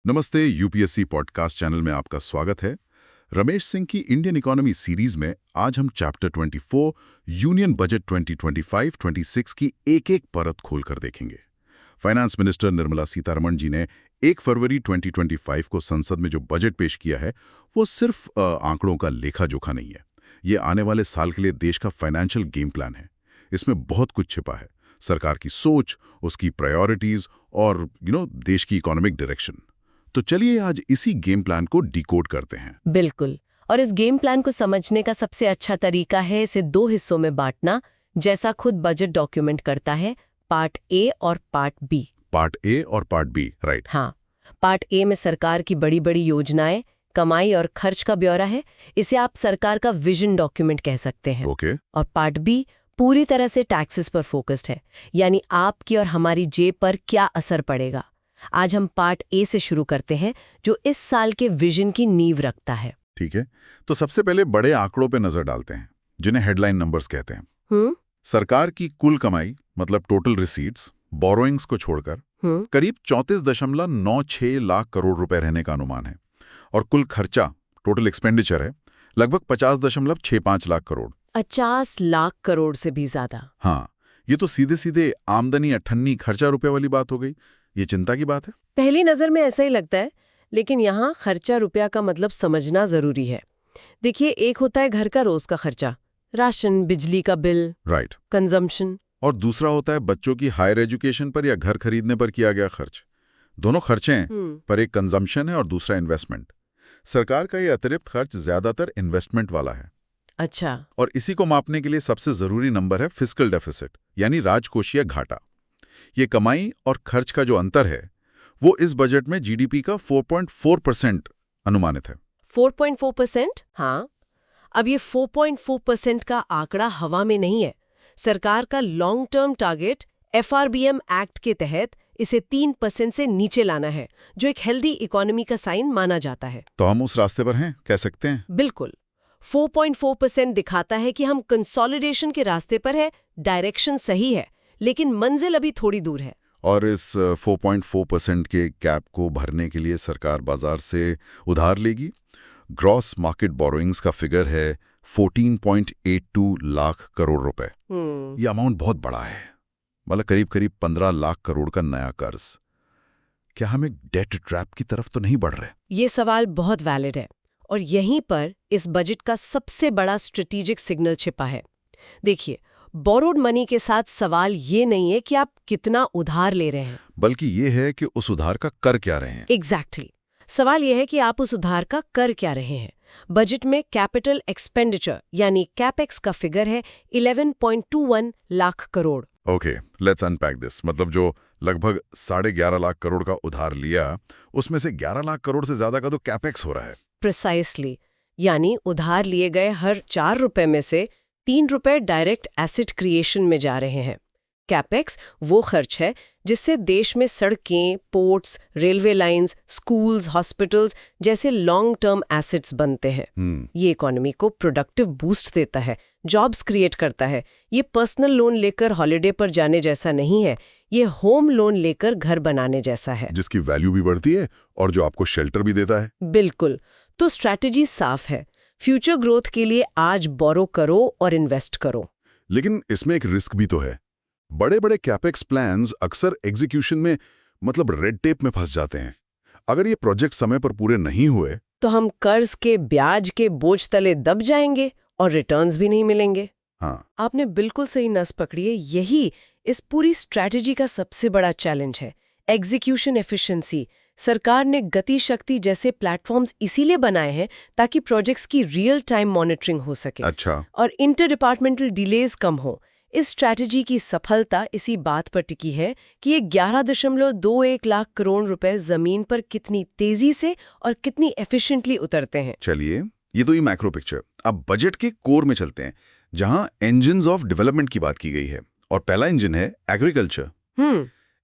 नमस्ते। UPSC podcast channel में आपका स्वागत है। रमेश सिंह की इंडियन इकोनॉमी सीरीज में आज हम चैप्टर 24 यूनियन बजट 2025-26 की एक-एक परत खोलकर देखेंगे। फाइनेंस मिनिस्टर निर्मला सीतारमण जी ने 1 फरवरी 2025 को संसद में जो बजट पेश किया है वो सिर्फ आंकड़ों का लेखा जोखा नहीं है। ये आने वाले साल के लिए देश का फाइनेंशियल गेम प्लान है। इसमें बहुत कुछ छिपा है, सरकार की सोच, उसकी प्रायोरिटीज और देश की इकोनॉमिक डायरेक्शन। तो चलिए आज इसी गेम प्लान को डिकोड करते हैं। बिल्कुल। और इस गेम प्लान को समझने का सबसे अच्छा तरीका है इसे 2 हिस्सों में बांटना, जैसा खुद बजट डॉक्यूमेंट करता है, पार्ट ए और पार्ट बी। पार्ट ए और पार्ट बी, राइट। हाँ, पार्ट ए में सरकार की बड़ी बड़ी योजनाएं, कमाई और खर्च का ब्यौरा है। इसे आप सरकार का विजन डॉक्यूमेंट कह सकते हैं। ओके। और पार्ट बी पूरी तरह से टैक्सेस पर फोकस्ड है, यानी आपकी और हमारी जेब पर क्या असर पड़ेगा। आज हम पार्ट ए से शुरू करते हैं, जो इस साल के विजन की नींव रखता है। ठीक है, तो सबसे पहले बड़े आंकड़ों पे नजर डालते हैं, जिन्हें हेडलाइन नंबर्स कहते हैं। सरकार की कुल कमाई मतलब टोटल रिसीट्स, बोरोइंग्स को छोड़कर करीब 34.96 लाख करोड़ रुपए रहने का अनुमान है। और कुल खर्चा, टोटल एक्सपेंडिचर है लगभग 50.65 लाख करोड़। 50 लाख करोड़ से भी ज्यादा। हाँ, ये तो सीधे सीधे आमदनी अठन्नी खर्चा रुपए वाली बात हो गई। ये चिंता की बात है। पहली नजर में ऐसा ही लगता है, लेकिन यहाँ खर्चा रुपया का मतलब समझना जरूरी है। देखिए, एक होता है घर का रोज का खर्चा, राशन, बिजली का बिल, राइट, कंजम्पशन। और दूसरा होता है बच्चों की हायर एजुकेशन पर या घर खरीदने पर किया गया खर्च। दोनों खर्चे हैं, पर एक कंजम्पशन है और दूसरा इन्वेस्टमेंट। सरकार का ये अतिरिक्त खर्च ज्यादातर इन्वेस्टमेंट वाला है। अच्छा। और इसी को मापने के लिए सबसे जरूरी नंबर है फिस्कल डेफिसिट, यानी राजकोषीय घाटा। ये कमाई और खर्च का जो अंतर है वो इस बजट में जीडीपी का 4.4% अनुमानित है। 4.4%? हाँ। अब ये 4.4% का आंकड़ा हवा में नहीं है। सरकार का long term target FRBM act के तहत इसे 3% से नीचे लाना है, जो एक हेल्दी इकोनॉमी का साइन माना जाता है। तो हम उस रास्ते पर हैं, कह सकते हैं। बिल्कुल। 4.4% दिखाता है कि हम कंसोलिडेशन के रास्ते पर है, डायरेक्शन सही है, लेकिन मंजिल अभी थोड़ी दूर है। और इस 4.4% के गैप को भरने के लिए सरकार बाजार से उधार लेगी। ग्रॉस मार्केट बोरोइंग्स का फिगर है 14.82 लाख करोड़ रुपए। ये अमाउंट बहुत बड़ा है, मतलब करीब करीब 15 लाख करोड़ का नया कर्ज। क्या हम एक डेट ट्रैप की तरफ तो नहीं बढ़ रहे? ये सवाल बहुत वैलिड है, और यहीं पर इस बजट का सबसे बड़ा स्ट्रेटेजिक सिग्नल छिपा है। देखिए, बोरोड मनी के साथ सवाल ये नहीं है कि आप कितना उधार ले रहे हैं, बल्कि ये है कि उस उधार का कर क्या रहे हैं। एग्जैक्टली। सवाल ये है कि आप उस उधार का कर क्या रहे हैं। बजट में कैपिटल एक्सपेंडिचर यानी कैपेक्स का फिगर है 11.21 lakh crore. Okay, let's unpack this. मतलब जो लगभग 11.5 लाख करोड़ का उधार लिया, उसमें से 11 लाख करोड़ से ज्यादा का तो कैपेक्स हो रहा है। प्रिसाइसली, यानी उधार लिए गए हर 4 रुपए में से 3 रुपए डायरेक्ट एसेट क्रिएशन में जा रहे हैं। कैपेक्स वो खर्च है जिससे देश में सड़कें, ports, railway lines, schools, hospitals जैसे लॉन्ग टर्म एसेट्स बनते हैं। ये इकोनॉमी को प्रोडक्टिव बूस्ट देता है, जॉब्स क्रिएट करता है। ये पर्सनल लोन लेकर हॉलिडे पर जाने जैसा नहीं है, ये होम लोन लेकर घर बनाने जैसा है, जिसकी वैल्यू भी बढ़ती है और जो आपको शेल्टर भी देता है। बिल्कुल। तो स्ट्रैटेजी साफ है, फ्यूचर ग्रोथ के लिए आज बोरो करो और इन्वेस्ट करो। लेकिन इसमें एक रिस्क भी तो है। बड़े बड़े कैपेक्स प्लान्स अक्सर एग्जीक्यूशन में मतलब रेड टेप में फंस जाते हैं। अगर ये प्रोजेक्ट समय पर पूरे नहीं हुए तो हम कर्ज के ब्याज के बोझ तले दब जाएंगे और रिटर्न्स भी नहीं मिलेंगे। हाँ, आपने बिल्कुल सही नस पकड़ी है। यही इस पूरी स्ट्रैटेजी का सबसे बड़ा चैलेंज है, एग्जीक्यूशन एफिशिएंसी। सरकार ने गति शक्ति जैसे प्लेटफॉर्म्स इसीलिए बनाए हैं ताकि प्रोजेक्ट्स की रियल टाइम मॉनिटरिंग हो सके। अच्छा। और इंटर डिपार्टमेंटल डिलेज कम हो। इस स्ट्रैटेजी की सफलता इसी बात पर टिकी है कि ये 11.21 लाख करोड़ रुपए जमीन पर कितनी तेजी से और कितनी एफिशिएंटली उतरते हैं। चलिए, ये तो ये मैक्रो पिक्चर। अब बजट के कोर में चलते हैं, जहां इंजन्स ऑफ डेवलपमेंट की बात की गई है। और पहला इंजन है एग्रीकल्चर।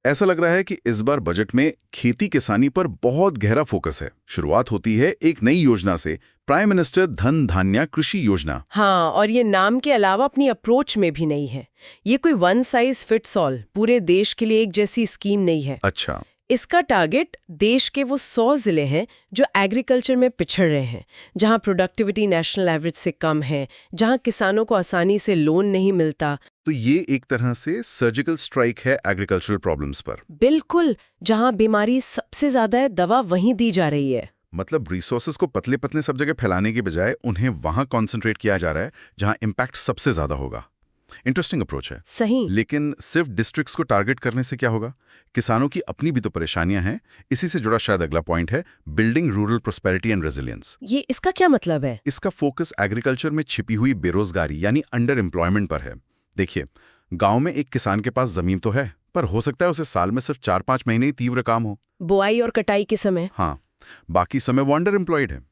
ऐसा लग रहा है कि इस बार बजट में खेती किसानी पर बहुत गहरा फोकस है। शुरुआत होती है एक नई योजना से, प्राइम मिनिस्टर धन धान्य कृषि योजना। हाँ, और ये नाम के अलावा अपनी अप्रोच में भी नहीं है। ये कोई वन साइज फिट्स ऑल पूरे देश के लिए एक जैसी स्कीम नहीं है। अच्छा। इसका टारगेट देश के वो 100 जिले हैं जो एग्रीकल्चर में पिछड़ रहे हैं, जहां प्रोडक्टिविटी नेशनल एवरेज से कम है, जहां किसानों को आसानी से लोन नहीं मिलता। तो ये एक तरह से सर्जिकल स्ट्राइक है एग्रीकल्चरल प्रॉब्लम्स पर। बिल्कुल, जहां बीमारी सबसे ज्यादा है, दवा वहीं दी जा रही है। मतलब रिसोर्सेज को पतले पतले सब जगह फैलाने के बजाय उन्हें वहां कॉन्सेंट्रेट किया जा रहा है जहां इम्पैक्ट सबसे ज्यादा होगा। इंटरेस्टिंग अप्रोच है। सही। लेकिन सिर्फ डिस्ट्रिक्ट्स को टारगेट करने से क्या होगा? किसानों की अपनी भी तो परेशानियां हैं। इसी से जुड़ा शायद अगला पॉइंट है building rural prosperity and resilience. ये इसका क्या मतलब है? इसका फोकस एग्रीकल्चर में छिपी हुई बेरोजगारी यानी अंडर एम्प्लॉयमेंट पर है। देखिए, गांव में एक किसान के पास जमीन तो है, पर हो सकता है उसे साल में सिर्फ 4-5 महीने ही तीव्र काम हो, बुआई और कटाई के समय। हाँ, बाकी समय वो अंडर एम्प्लॉयड है।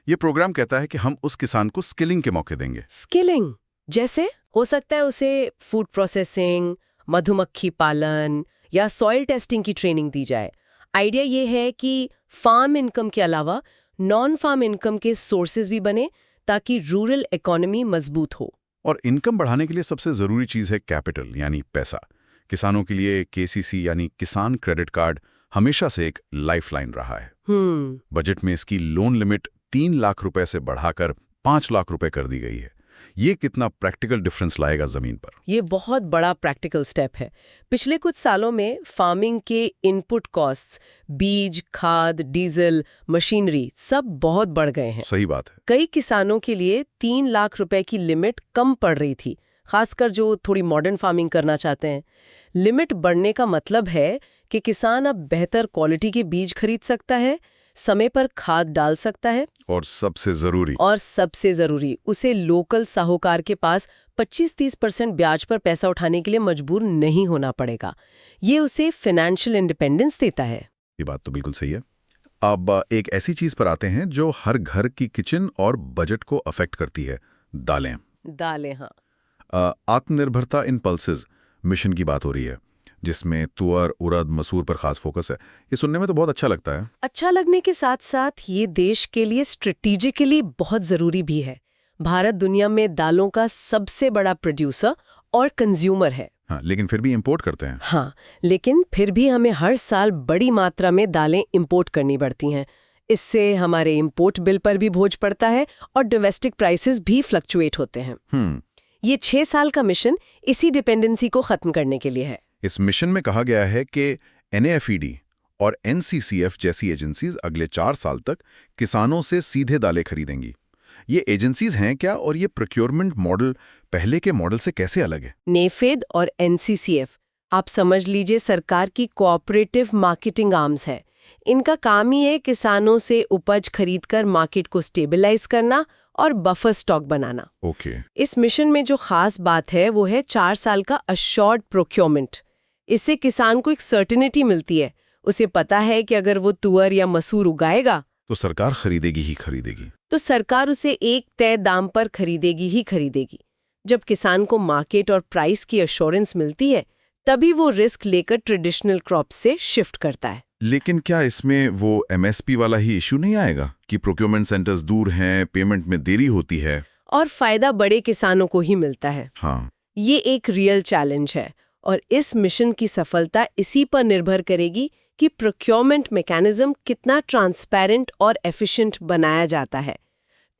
ये प्रोग्राम कहता है कि हम उस किसान को स्किलिंग के मौके देंगे। स्किलिंग जैसे हो सकता है उसे फूड प्रोसेसिंग, मधुमक्खी पालन या सॉइल टेस्टिंग की ट्रेनिंग दी जाए। आइडिया ये है कि फार्म इनकम के अलावा नॉन फार्म इनकम के सोर्सेज भी बने ताकि रूरल इकोनॉमी मजबूत हो। और इनकम बढ़ाने के लिए सबसे जरूरी चीज है कैपिटल यानी पैसा। किसानों के लिए केसीसी यानी किसान क्रेडिट कार्ड हमेशा से एक लाइफलाइन रहा है। बजट में इसकी लोन लिमिट 3 लाख रुपए से बढ़ाकर 5 लाख रुपए कर दी गई है। ये कितना प्रैक्टिकल डिफरेंस लाएगा जमीन पर? ये बहुत बड़ा प्रैक्टिकल स्टेप है। पिछले कुछ सालों में फार्मिंग के इनपुट कॉस्ट्स, बीज, खाद, डीजल, मशीनरी सब बहुत बढ़ गए हैं। सही बात है। कई किसानों के लिए 3 लाख रुपए की लिमिट कम पड़ रही थी, खासकर जो थोड़ी मॉडर्न फार्मिंग करना चाहते हैं। लिमिट बढ़ने का मतलब है कि किसान अब बेहतर क्वालिटी के बीज खरीद सकता है, समय पर खाद डाल सकता है और सबसे जरूरी उसे लोकल साहूकार के पास 25-30% ब्याज पर पैसा उठाने के लिए मजबूर नहीं होना पड़ेगा। ये उसे फाइनेंशियल इंडिपेंडेंस देता है। ये बात तो बिल्कुल सही है। अब एक ऐसी चीज पर आते हैं जो हर घर की किचन और बजट को अफेक्ट करती है, दालें। हाँ। आत्मनिर्भरता इन पल्सेस मिशन की बात हो रही है, जिसमें तुअर, उड़द, मसूर पर खास फोकस है। ये सुनने में तो बहुत अच्छा लगता है। अच्छा लगने के साथ साथ ये देश के लिए स्ट्रेटेजिकली बहुत जरूरी भी है। भारत दुनिया में दालों का सबसे बड़ा प्रोड्यूसर और कंज्यूमर है। हाँ, लेकिन फिर भी इंपोर्ट करते हैं। हाँ, लेकिन फिर भी हमें हर साल बड़ी मात्रा में दालें इंपोर्ट करनी पड़ती हैं। इससे हमारे इंपोर्ट बिल पर भी बोझ पड़ता है और डोमेस्टिक प्राइसेस भी फ्लक्चुएट होते हैं। ये 6 साल का मिशन इसी डिपेंडेंसी को खत्म करने के लिए है। इस मिशन में कहा गया है कि NAFED और NCCF जैसी एजेंसीज अगले 4 साल तक किसानों से सीधे दालें खरीदेंगी। ये एजेंसीज हैं क्या, और ये प्रोक्योरमेंट मॉडल पहले के मॉडल से कैसे अलग है? नेफेड और NCCF आप समझ लीजिए सरकार की कोऑपरेटिव मार्केटिंग आर्म्स है। इनका काम ही है किसानों से उपज खरीदकर मार्केट को स्टेबलाइज करना और बफर स्टॉक बनाना। ओके। इस मिशन में जो खास बात है वो है 4 साल का अश्योर्ड प्रोक्योरमेंट। इससे किसान को एक सर्टेनिटी मिलती है। उसे पता है कि अगर वो तुअर या मसूर उगाएगा तो सरकार खरीदेगी ही खरीदेगी। तो सरकार उसे एक तय दाम पर खरीदेगी ही खरीदेगी। जब किसान को मार्केट और प्राइस की एश्योरेंस मिलती है, तभी वो रिस्क लेकर ट्रेडिशनल क्रॉप से शिफ्ट करता है। लेकिन क्या इसमें वो MSP वाला ही इशू नहीं आएगा कि प्रोक्योरमेंट सेंटर्स दूर हैं, पेमेंट में देरी होती है और फायदा बड़े किसानों को ही मिलता है? हाँ, ये एक रियल चैलेंज है और इस मिशन की सफलता इसी पर निर्भर करेगी कि प्रोक्योरमेंट मैकेनिज्म कितना ट्रांसपेरेंट और एफिशिएंट बनाया जाता है।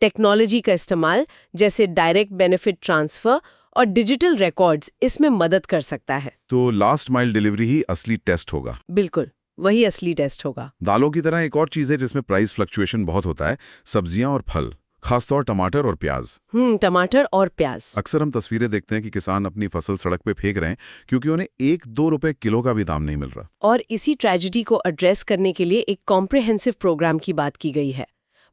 टेक्नोलॉजी का इस्तेमाल जैसे डायरेक्ट बेनिफिट ट्रांसफर और डिजिटल रिकॉर्ड्स इसमें मदद कर सकता है। तो लास्ट माइल डिलीवरी ही असली टेस्ट होगा। बिल्कुल, वही असली टेस्ट होगा। दालों की तरह एक और चीज है जिसमें प्राइस फ्लक्चुएशन बहुत होता है, सब्जियां और फल, खासतौर टमाटर और प्याज। टमाटर और प्याज। अक्सर हम तस्वीरें देखते हैं कि किसान अपनी फसल सड़क पे फेंक रहे हैं क्योंकि उन्हें 1-2 रुपए किलो का भी दाम नहीं मिल रहा। और इसी ट्रेजेडी को एड्रेस करने के लिए एक कॉम्प्रिहेंसिव प्रोग्राम की बात की गई है।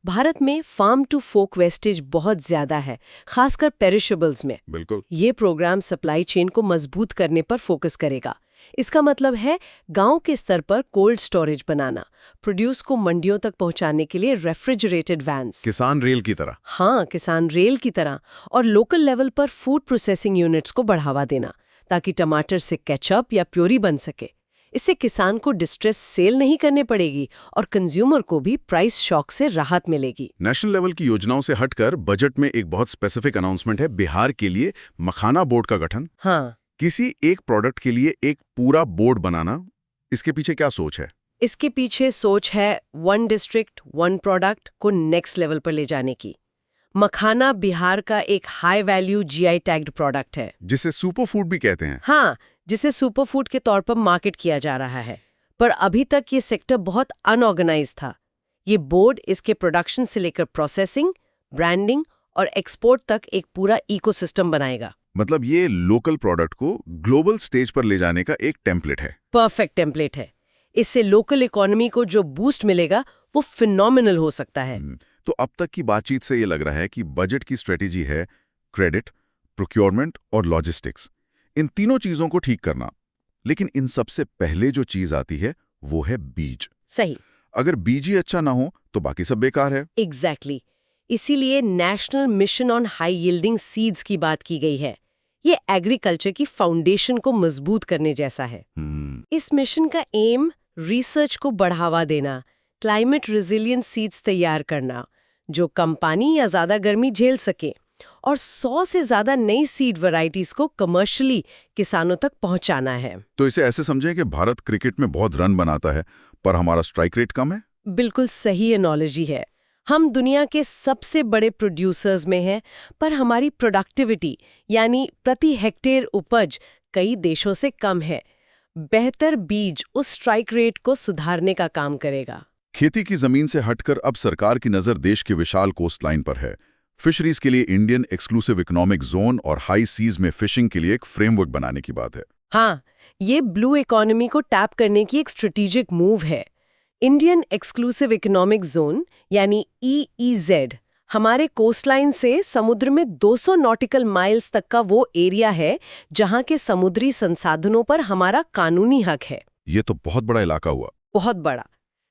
भारत में फार्म टू फोक वेस्टेज बहुत ज्यादा है, खासकर पेरिशेबल्स में। बिल्कुल। ये प्रोग्राम सप्लाई चेन को मजबूत करने पर फोकस करेगा। इसका मतलब है गांव के स्तर पर कोल्ड स्टोरेज बनाना, प्रोड्यूस को मंडियों तक पहुंचाने के लिए रेफ्रिजरेटेड वैन्स, किसान रेल की तरह। हाँ, किसान रेल की तरह, और लोकल लेवल पर फूड प्रोसेसिंग यूनिट्स को बढ़ावा देना ताकि टमाटर से केचप या प्योरी बन सके। इससे किसान को डिस्ट्रेस सेल नहीं करने पड़ेगी और कंज्यूमर को भी प्राइस शॉक से राहत मिलेगी। नेशनल लेवल की योजनाओं से हटकर बजट में एक बहुत स्पेसिफिक अनाउंसमेंट है, बिहार के लिए मखाना बोर्ड का गठन। हाँ, किसी एक प्रोडक्ट के लिए एक पूरा बोर्ड बनाना, इसके पीछे क्या सोच है? इसके पीछे सोच है वन डिस्ट्रिक्ट वन प्रोडक्ट को नेक्स्ट लेवल पर ले जाने की। मखाना बिहार का एक high value GI tagged product है, जिसे सुपर फूड भी कहते हैं। हाँ, जिसे सुपर फूड के तौर पर मार्केट किया जा रहा है। पर अभी तक ये सेक्टर बहुत अनऑर्गेनाइज था। ये बोर्ड इसके प्रोडक्शन से लेकर प्रोसेसिंग, ब्रांडिंग और एक्सपोर्ट तक एक पूरा इकोसिस्टम बनाएगा। मतलब ये लोकल प्रोडक्ट को ग्लोबल स्टेज पर ले जाने का एक टेम्पलेट है। परफेक्ट टेम्पलेट है। इससे लोकल इकोनॉमी को जो बूस्ट मिलेगा वो फिनोमिनल हो सकता है। तो अब तक की बातचीत से ये लग रहा है कि बजट की स्ट्रेटेजी है क्रेडिट, प्रोक्योरमेंट और लॉजिस्टिक्स, इन तीनों चीजों को ठीक करना। लेकिन इन सबसे पहले जो चीज आती है वो है बीज। सही। अगर बीज ही अच्छा ना हो तो बाकी सब बेकार है। एग्जैक्टली। इसीलिए national mission on high yielding seeds की बात की गई है। ये एग्रीकल्चर की फाउंडेशन को मजबूत करने जैसा है। इस मिशन का एम रिसर्च को बढ़ावा देना, क्लाइमेट रेजिलिएंट सीड्स तैयार करना जो कम पानी या ज्यादा गर्मी झेल सके, और 100 से ज्यादा नई सीड वैरायटीज को कमर्शियली किसानों तक पहुंचाना है। तो इसे ऐसे समझें कि भारत क्रिकेट में बहुत रन बनाता है पर हमारा स्ट्राइक रेट कम है। बिल्कुल सही एनोलॉजी है। हम दुनिया के सबसे बड़े प्रोड्यूसर्स में हैं, पर हमारी प्रोडक्टिविटी यानी प्रति हेक्टेयर उपज कई देशों से कम है। बेहतर बीज उस स्ट्राइक रेट को सुधारने का काम करेगा। खेती की जमीन से हटकर अब सरकार की नजर देश के विशाल कोस्टलाइन पर है। फिशरीज के लिए इंडियन एक्सक्लूसिव इकोनॉमिक जोन और हाई सीज में फिशिंग के लिए एक फ्रेमवर्क बनाने की बात है। हाँ, ये ब्लू इकोनॉमी को टैप करने की एक स्ट्रेटेजिक मूव है। इंडियन एक्सक्लूसिव इकोनॉमिक जोन यानी EEZ हमारे कोस्टलाइन से समुद्र में 200 नॉटिकल माइल्स तक का वो एरिया है जहां के समुद्री संसाधनों पर हमारा कानूनी हक है। ये तो बहुत बड़ा इलाका हुआ। बहुत बड़ा।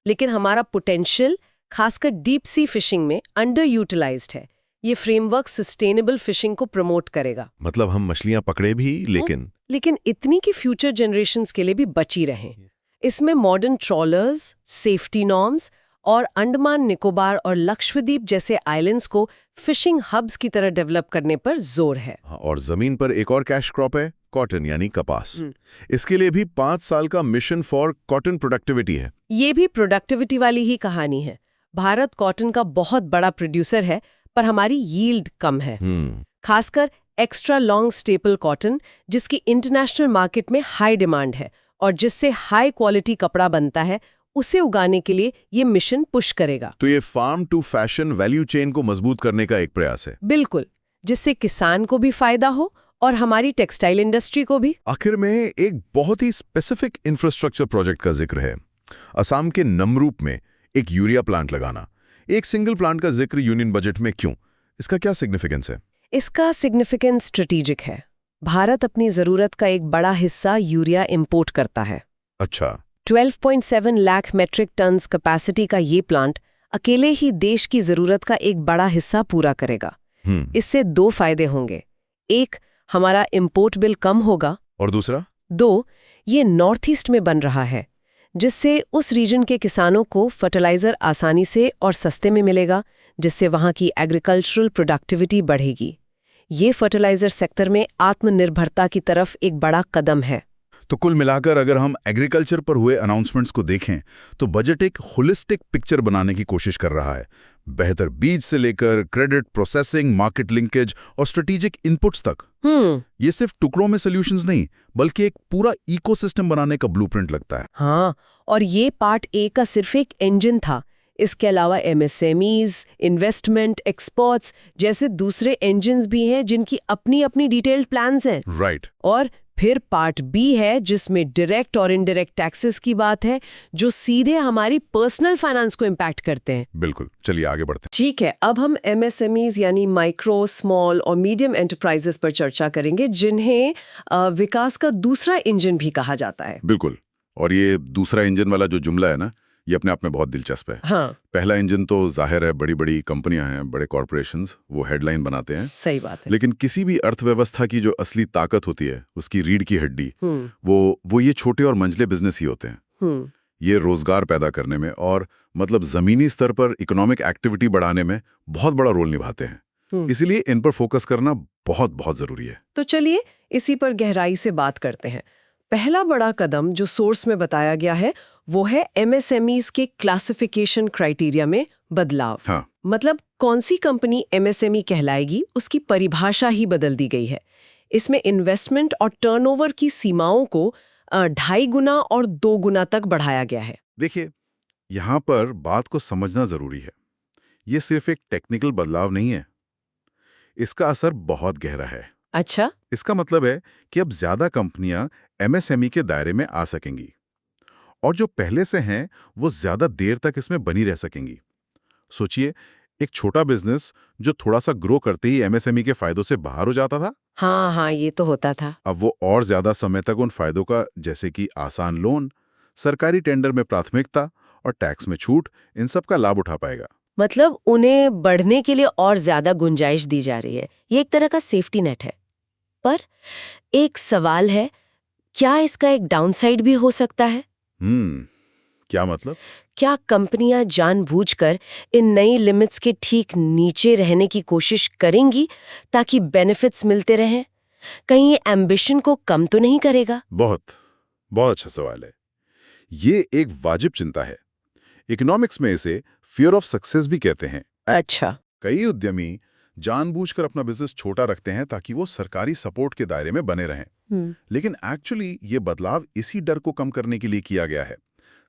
लेकिन हमारा पोटेंशियल खासकर डीप सी फिशिंग में अंडर यूटिलाइज्ड है। ये फ्रेमवर्क सस्टेनेबल फिशिंग को प्रमोट करेगा। मतलब हम मछलियां पकड़े भी लेकिन इतनी कि फ्यूचर जनरेशन्स के लिए भी बची रहें। इसमें मॉडर्न ट्रॉलर्स, सेफ्टी नॉर्म्स और अंडमान निकोबार और लक्षद्वीप जैसे आइलैंड्स को फिशिंग हब्स की तरह डेवलप करने पर जोर है। और जमीन पर एक और कैश क्रॉप है, कॉटन यानी कपास। इसके लिए भी 5 साल का मिशन फॉर कॉटन प्रोडक्टिविटी है। ये भी प्रोडक्टिविटी वाली ही कहानी है। भारत कॉटन का बहुत बड़ा प्रोड्यूसर है, पर हमारी यील्ड कम है। खासकर एक्स्ट्रा लॉन्ग स्टेपल कॉटन, जिसकी इंटरनेशनल मार्केट में हाई डिमांड है और जिससे हाई क्वालिटी कपड़ा बनता है, उसे उगाने के लिए ये मिशन पुश करेगा। तो ये farm to fashion value chain को मजबूत करने का एक प्रयास है। बिल्कुल, जिससे किसान को भी फायदा हो और हमारी टेक्सटाइल इंडस्ट्री को भी। आखिर में एक बहुत ही स्पेसिफिक इंफ्रास्ट्रक्चर प्रोजेक्ट का जिक्र है। असम के नमरूप में एक यूरिया प्लांट लगाना। एक सिंगल प्लांट का जिक्र यूनियन बजट में क्यों? इसका क्या सिग्निफिकेंस है? इसका सिग्निफिकेंस स्ट्रेटेजिक है। भारत अपनी जरूरत का एक बड़ा हिस्सा यूरिया इंपोर्ट करता है। अच्छा। 12.7 लाख मेट्रिक टन्स कैपेसिटी का ये प्लांट अकेले ही देश की जरूरत का एक बड़ा हिस्सा पूरा करेगा। इससे 2 फायदे होंगे। एक, हमारा इंपोर्ट बिल कम होगा, और दूसरा, 2, ये नॉर्थ ईस्ट में बन रहा है, जिससे उस रीजन के किसानों को फर्टिलाइजर आसानी से और सस्ते में मिलेगा, जिससे वहां की एग्रीकल्चरल प्रोडक्टिविटी बढ़ेगी। ये फर्टिलाइजर सेक्टर में आत्मनिर्भरता की तरफ एक बड़ा कदम है। तो कुल मिलाकर अगर हम एग्रीकल्चर पर हुए अनाउंसमेंट्स को देखें तो बजट एक होलिस्टिक पिक्चर बनाने की कोशिश कर रहा है। बेहतर बीज से लेकर क्रेडिट, प्रोसेसिंग, मार्केट लिंकेज और स्ट्रेटेजिक इनपुट्स तक। ये सिर्फ टुकड़ों में सॉल्यूशंस नहीं, बल्कि एक पूरा इकोसिस्टम बनाने का ब्लूप्रिंट लगता है। हाँ, और ये पार्ट ए का सिर्फ एक इंजन था। इसके अलावा MSMEs, इन्वेस्टमेंट, एक्सपोर्ट्स जैसे दूसरे इंजन्स भी हैं जिनकी अपनी अपनी डिटेल्ड प्लान्स हैं। राइट। और फिर पार्ट बी है जिसमें डायरेक्ट और इनडायरेक्ट टैक्सेस की बात है, जो सीधे हमारी पर्सनल फाइनेंस को इम्पैक्ट करते हैं। बिल्कुल, चलिए आगे बढ़ते हैं। ठीक है, अब हम MSMEs यानी माइक्रो, स्मॉल और मीडियम एंटरप्राइजेस पर चर्चा करेंगे, जिन्हें विकास का दूसरा इंजन भी कहा जाता है। बिल्कुल, और ये दूसरा इंजन वाला जो जुमला है ना, ये अपने आप में बहुत दिलचस्प है। हाँ। पहला इंजन तो जाहिर है बड़ी बड़ी कंपनियां हैं, बड़े कॉर्पोरेशंस, वो हेडलाइन बनाते हैं। सही बात है। लेकिन किसी भी अर्थव्यवस्था की जो असली ताकत होती है, उसकी रीढ़ की हड्डी, वो ये छोटे और मंझले बिजनेस ही होते हैं। ये रोजगार पैदा करने में और मतलब जमीनी स्तर पर इकोनॉमिक एक्टिविटी बढ़ाने में बहुत बड़ा रोल निभाते हैं। इसीलिए इन पर फोकस करना बहुत बहुत जरूरी है। तो चलिए इसी पर गहराई से बात करते हैं। पहला बड़ा कदम जो सोर्स में बताया गया है वो है एमएसएमईज के क्लासिफिकेशन क्राइटेरिया में बदलाव। हाँ। मतलब कौन सी कंपनी एमएसएमई कहलाएगी उसकी परिभाषा ही बदल दी गई है। इसमें इन्वेस्टमेंट और टर्नओवर की सीमाओं को 2.5 गुना और 2 गुना तक बढ़ाया गया है। देखिए, यहाँ पर बात को समझना जरूरी है। ये सिर्फ एक टेक्निकल बदलाव नहीं है, इसका असर बहुत गहरा है। अच्छा। इसका मतलब है कि अब ज्यादा कंपनियां एमएसएमई के दायरे में आ सकेंगी और जो पहले से हैं वो ज्यादा देर तक इसमें बनी रह सकेंगी। सोचिए, एक छोटा बिजनेस जो थोड़ा सा ग्रो करते ही एमएसएमई के फायदों से बाहर हो जाता था, हाँ, ये तो होता था। अब वो और ज्यादा समय तक उन फायदों का, जैसे कि आसान लोन, सरकारी टेंडर में प्राथमिकता और टैक्स में छूट, इन सब का लाभ उठा पाएगा। मतलब उन्हें बढ़ने के लिए और ज्यादा गुंजाइश दी जा रही है। ये एक तरह का सेफ्टी नेट है। पर एक सवाल है, क्या इसका एक डाउनसाइड भी हो सकता है? क्या मतलब? क्या कंपनियां जानबूझकर इन नई लिमिट्स के ठीक नीचे रहने की कोशिश करेंगी ताकि बेनिफिट्स मिलते रहें? कहीं ये एम्बिशन को कम तो नहीं करेगा? बहुत अच्छा सवाल है। ये एक वाजिब चिंता है। इकोनॉमिक्स में इसे फियर ऑफ सक्सेस भी कहते हैं। अच्छा। कई उद्यमी जानबूझकर अपना बिजनेस छोटा रखते हैं ताकि वो सरकारी सपोर्ट के दायरे में बने रहें। लेकिन एक्चुअली ये बदलाव इसी डर को कम करने के लिए किया गया है।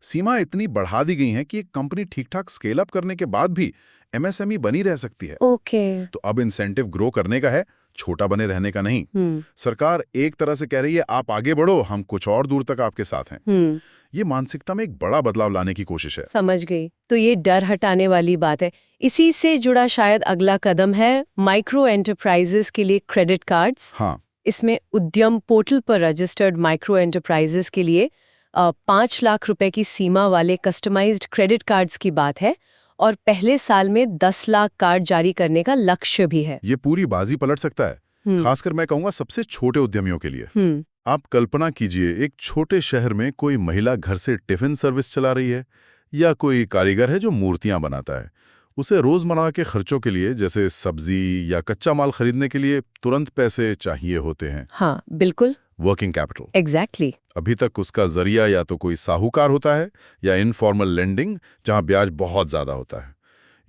सीमा इतनी बढ़ा दी गई है कि एक कंपनी ठीक ठाक स्केल अप करने के बाद भी एमएसएमई बनी रह सकती है। ओके। तो अब इंसेंटिव ग्रो करने का है, छोटा बने रहने का नहीं। सरकार एक तरह से कह रही है, आप आगे बढ़ो, हम कुछ और दूर तक आपके साथ हैं। ये मानसिकता में एक बड़ा बदलाव लाने की कोशिश है। समझ गई। तो ये डर हटाने वाली बात है। इसी से जुड़ा शायद अगला कदम है माइक्रो एंटरप्राइजेस के लिए क्रेडिट कार्ड्स। हाँ। इसमें उद्यम पोर्टल पर रजिस्टर्ड माइक्रो एंटरप्राइजेस के लिए 5 लाख रुपए की सीमा वाले कस्टमाइज्ड क्रेडिट कार्ड्स की बात है और पहले साल में 10 लाख कार्ड जारी करने का लक्ष्य भी है। ये पूरी बाजी पलट सकता है, खासकर मैं कहूंगा सबसे छोटे उद्यमियों के लिए। आप कल्पना कीजिए, एक छोटे शहर में कोई महिला घर से टिफिन सर्विस चला रही है या कोई कारीगर है जो मूर्तियां बनाता है। उसे रोजमर्रा के खर्चों के लिए, जैसे सब्जी या कच्चा माल खरीदने के लिए तुरंत पैसे चाहिए होते हैं। हाँ, बिल्कुल। Working capital. एग्जैक्टली। अभी तक उसका जरिया या तो कोई साहूकार होता है या इनफॉर्मल लेंडिंग, जहां ब्याज बहुत ज्यादा होता है।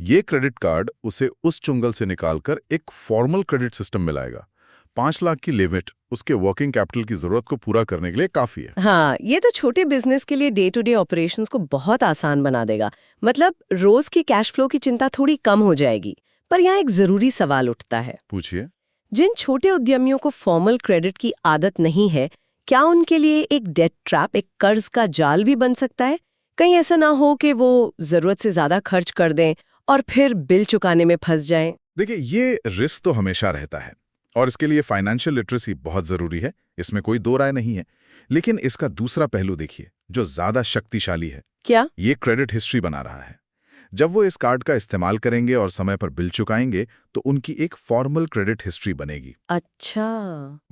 ये क्रेडिट कार्ड उसे उस चुंगल से निकालकर एक फॉर्मल क्रेडिट सिस्टम में लाएगा। 5 लाख की लिमिट उसके वर्किंग कैपिटल की जरूरत को पूरा करने के लिए काफी है। हाँ, ये तो छोटे बिजनेस के लिए डे टू डे ऑपरेशंस को बहुत आसान बना देगा। मतलब रोज के कैश फ्लो की चिंता थोड़ी कम हो जाएगी। पर यहाँ एक जरूरी सवाल उठता है। पूछिए। जिन छोटे उद्यमियों को फॉर्मल क्रेडिट की आदत नहीं है, क्या उनके लिए एक डेट ट्रैप, एक कर्ज का जाल भी बन सकता है? कहीं ऐसा ना हो कि वो जरूरत से ज्यादा खर्च कर दें और फिर बिल चुकाने में फंस जाएं। देखिए, ये रिस्क तो हमेशा रहता है और इसके लिए फाइनेंशियल लिटरेसी बहुत जरूरी है, इसमें कोई दो राय नहीं है। लेकिन इसका दूसरा पहलू देखिए, जो ज्यादा शक्तिशाली है। क्या? ये क्रेडिट हिस्ट्री बना रहा है। जब वो इस कार्ड का इस्तेमाल करेंगे और समय पर बिल चुकाएंगे तो उनकी एक फॉर्मल क्रेडिट हिस्ट्री बनेगी। अच्छा।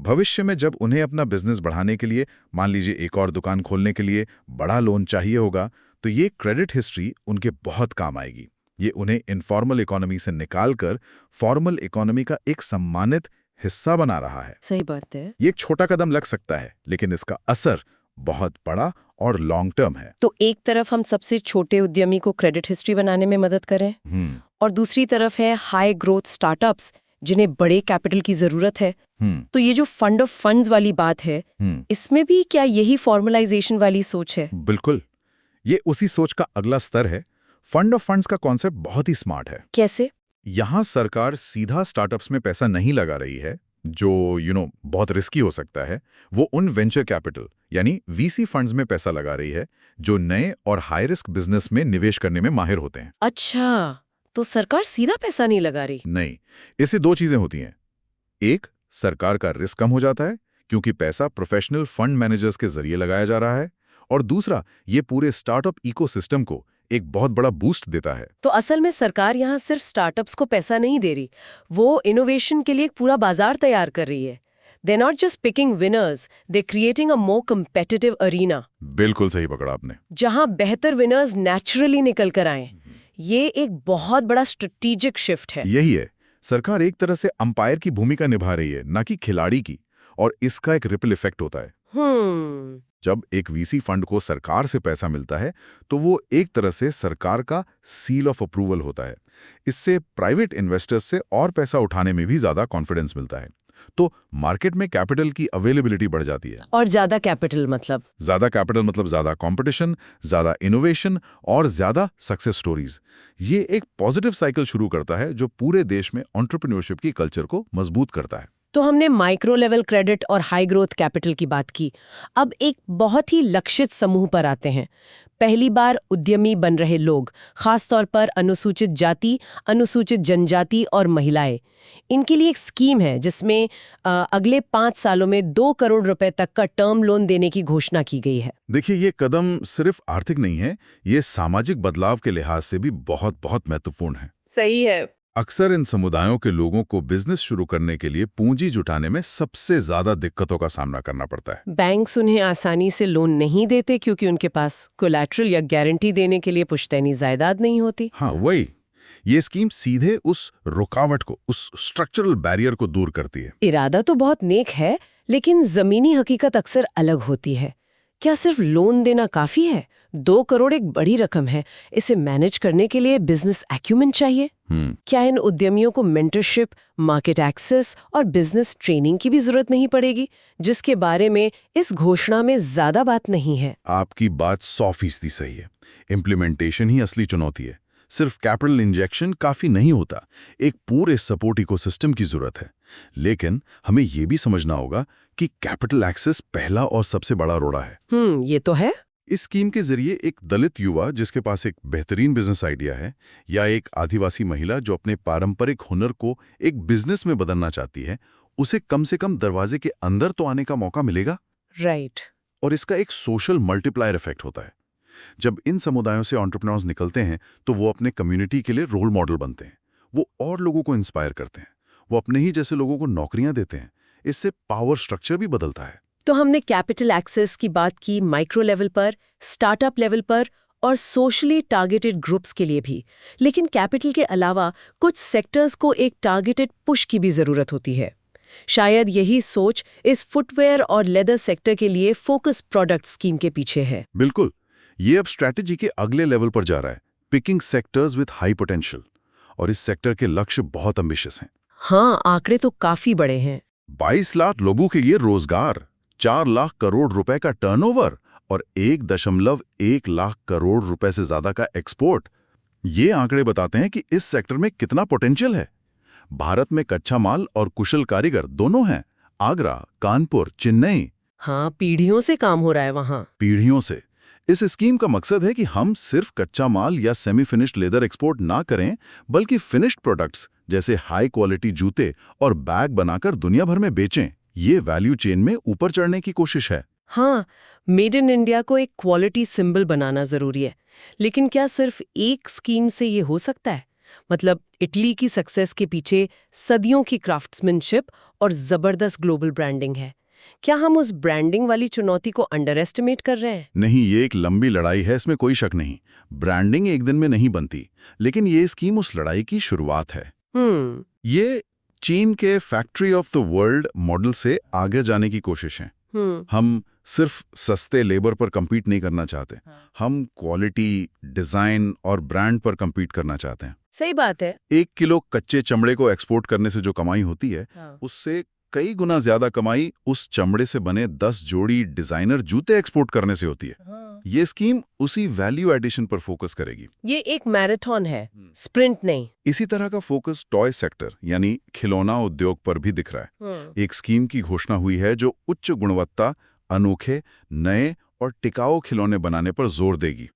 भविष्य में जब उन्हें अपना बिजनेस बढ़ाने के लिए, मान लीजिए एक और दुकान खोलने के लिए बड़ा लोन चाहिए होगा, तो ये क्रेडिट हिस्ट्री उनके बहुत काम आएगी। ये उन्हें इनफॉर्मल इकोनॉमी से निकालकर फॉर्मल इकोनॉमी का एक सम्मानित हिस्सा बना रहा है। सही बात है। ये एक छोटा कदम लग सकता है, लेकिन इसका असर बहुत बड़ा और लॉन्ग टर्म है। तो एक तरफ हम सबसे छोटे उद्यमी को क्रेडिट हिस्ट्री बनाने में मदद करें और दूसरी तरफ है हाई ग्रोथ स्टार्टअप्स जिन्हें बड़े कैपिटल की जरूरत है। तो ये जो फंड ऑफ फंड्स वाली बात है, इसमें भी क्या यही फॉर्मलाइजेशन वाली सोच है? बिल्कुल, ये उसी सोच का अगला स्तर है। फंड ऑफ फंड्स का कॉन्सेप्ट बहुत ही स्मार्ट है। कैसे? यहां सरकार सीधा स्टार्टअप्स में पैसा नहीं लगा रही है, जो बहुत रिस्की हो सकता है। वो उन वेंचर कैपिटल यानी वीसी फंड्स में पैसा लगा रही है, जो नए और हाई रिस्क बिजनेस में निवेश करने में माहिर होते हैं। अच्छा, तो सरकार सीधा पैसा नहीं लगा रही? नहीं, इससे दो चीजें होती हैं। एक, सरकार का रिस्क कम हो जाता है क्योंकि पैसा प्रोफेशनल फंड मैनेजर्स के जरिए लगाया जा रहा है, और दूसरा, ये पूरे स्टार्टअप इकोसिस्टम को एक बहुत बड़ा बूस्ट देता है। तो असल में सरकार यहाँ सिर्फ स्टार्टअप्स को पैसा नहीं दे रही, वो इनोवेशन के लिए एक पूरा बाजार तैयार कर रही है। They're not just picking winners, they're creating a more competitive arena. बिल्कुल सही पकड़ा आपने। जहां बेहतर विनर्स नेचुरली निकल कर आए। ये एक बहुत बड़ा स्ट्रेटेजिक शिफ्ट है। यही है, सरकार एक तरह से अंपायर की भूमिका निभा रही है, ना कि खिलाड़ी की, और इसका एक रिपल इफेक्ट होता है। जब एक वीसी फंड को सरकार से पैसा मिलता है तो वो एक तरह से सरकार का सील ऑफ अप्रूवल होता है। इससे प्राइवेट इन्वेस्टर्स से और पैसा उठाने में भी ज्यादा कॉन्फिडेंस मिलता है, तो मार्केट में कैपिटल की अवेलेबिलिटी बढ़ जाती है। और ज्यादा कैपिटल मतलब? ज्यादा कैपिटल मतलब ज्यादा कंपटीशन, ज्यादा इनोवेशन और ज्यादा सक्सेस स्टोरीज। ये एक पॉजिटिव साइकिल शुरू करता है जो पूरे देश में एंटरप्रेन्योरशिप की कल्चर को मजबूत करता है। तो हमने माइक्रो लेवल क्रेडिट और हाई ग्रोथ कैपिटल की बात की। अब एक बहुत ही लक्षित समूह पर आते हैं। पहली बार उद्यमी बन रहे लोग, खास तौर पर अनुसूचित जाति, अनुसूचित जनजाति और महिलाएं। इनके लिए एक स्कीम है जिसमें अगले 5 सालों में 2 करोड़ रुपए तक का टर्म लोन देने की घोषणा की गई है। देखिए, ये कदम सिर्फ आर्थिक नहीं है, ये सामाजिक बदलाव के लिहाज से भी बहुत बहुत महत्वपूर्ण है। सही है। अक्सर इन समुदायों के लोगों को बिजनेस शुरू करने के लिए पूंजी जुटाने में सबसे ज्यादा दिक्कतों का सामना करना पड़ता है। बैंक्स उन्हें आसानी से लोन नहीं देते क्योंकि उनके पास कोलैटरल या गारंटी देने के लिए पुश्तैनी जायदाद नहीं होती। हाँ, वही। ये स्कीम सीधे उस रुकावट को, उस स्ट्रक्चरल बैरियर को दूर करती है। इरादा तो बहुत नेक है, लेकिन जमीनी हकीकत अक्सर अलग होती है। क्या सिर्फ लोन देना काफी है? 2 करोड़ एक बड़ी रकम है। इसे मैनेज करने के लिए बिजनेस एक्यूमेन चाहिए। क्या इन उद्यमियों को मेंटरशिप, मार्केट एक्सेस और बिजनेस ट्रेनिंग की भी जरूरत नहीं पड़ेगी, जिसके बारे में इस घोषणा में ज्यादा बात नहीं है? आपकी बात 100% सही है। इम्प्लीमेंटेशन ही असली चुनौती है। सिर्फ कैपिटल इंजेक्शन काफी नहीं होता, एक पूरे सपोर्ट इकोसिस्टम की जरूरत है। लेकिन हमें यह भी समझना होगा कि कैपिटल एक्सेस पहला और सबसे बड़ा रोड़ा है। ये तो है। इस स्कीम के जरिए एक दलित युवा जिसके पास एक बेहतरीन बिजनेस आइडिया है, या एक आदिवासी महिला जो अपने पारंपरिक हुनर को एक बिजनेस में बदलना चाहती है, उसे कम से कम दरवाजे के अंदर तो आने का मौका मिलेगा। राइट। और इसका एक सोशल मल्टीप्लायर इफेक्ट होता है। जब इन समुदायों से एंटरप्रेन्योर्स निकलते हैं तो वो अपने कम्युनिटी के लिए रोल मॉडल बनते हैं। वो और लोगों को इंस्पायर करते हैं। वो अपने ही जैसे लोगों को नौकरियां देते हैं। इससे पावर स्ट्रक्चर भी बदलता है। तो हमने कैपिटल एक्सेस की बात की माइक्रो लेवल पर, स्टार्टअप लेवल पर और सोशली टारगेटेड ग्रुप्स के लिए भी। लेकिन कैपिटल के अलावा कुछ सेक्टर्स को एक टारगेटेड पुश की भी जरूरत होती है। शायद यही सोच इस फुटवेयर और लेदर सेक्टर के लिए फोकस प्रोडक्ट स्कीम के पीछे है। बिल्कुल। ये अब स्ट्रैटेजी के अगले लेवल पर जा रहा है, picking sectors with high potential. और इस सेक्टर के लक्ष्य बहुत एम्बिशियस हैं। हाँ, आंकड़े तो काफी बड़े हैं। 22 लाख लोगों के लिए रोजगार, 4 लाख करोड़ रुपए का टर्नओवर और 1.1 लाख करोड़ रुपए से ज्यादा का एक्सपोर्ट। ये आंकड़े बताते हैं कि इस सेक्टर में कितना पोटेंशियल है। भारत में कच्चा माल और कुशल कारीगर दोनों हैं। आगरा, कानपुर, चेन्नई। हाँ, पीढ़ियों से काम हो रहा है वहाँ। पीढ़ियों से। इस स्कीम का मकसद है कि हम सिर्फ कच्चा माल या सेमी फिनिश्ड लेदर एक्सपोर्ट ना करें, बल्कि फिनिश्ड प्रोडक्ट्स जैसे हाई क्वालिटी जूते और बैग बनाकर दुनिया भर में बेचें। ये वैल्यू चेन में ऊपर चढ़ने की कोशिश है। हाँ, मेड इन इंडिया को एक क्वालिटी सिंबल बनाना जरूरी है। लेकिन क्या सिर्फ एक स्कीम से ये हो सकता है? मतलब इटली की सक्सेस के पीछे सदियों की क्राफ्ट्समैनशिप और जबरदस्त ग्लोबल ब्रांडिंग है। क्या हम उस ब्रांडिंग वाली चुनौती को अंडर एस्टिमेट कर रहे हैं? नहीं, ये एक लंबी लड़ाई है, इसमें कोई शक नहीं। ब्रांडिंग एक दिन में नहीं बनती, लेकिन ये स्कीम उस लड़ाई की शुरुआत है। ये चीन के factory of the world model से आगे जाने की कोशिश है। हम सिर्फ सस्ते लेबर पर compete नहीं करना चाहते। हम क्वालिटी, डिजाइन और ब्रांड पर compete करना चाहते हैं। सही बात है। 1 किलो कच्चे चमड़े को एक्सपोर्ट करने से जो कमाई होती है, उससे कई गुना ज्यादा कमाई उस चमड़े से बने 10 जोड़ी डिजाइनर जूते एक्सपोर्ट करने से होती है। ये स्कीम उसी वैल्यू एडिशन पर फोकस करेगी। ये एक मैराथन है, स्प्रिंट नहीं। इसी तरह का फोकस टॉय सेक्टर यानी खिलौना उद्योग पर भी दिख रहा है। एक स्कीम की घोषणा हुई है जो उच्च गुणवत्ता, अनोखे, नए और टिकाऊ खिलौने बनाने पर जोर देगी।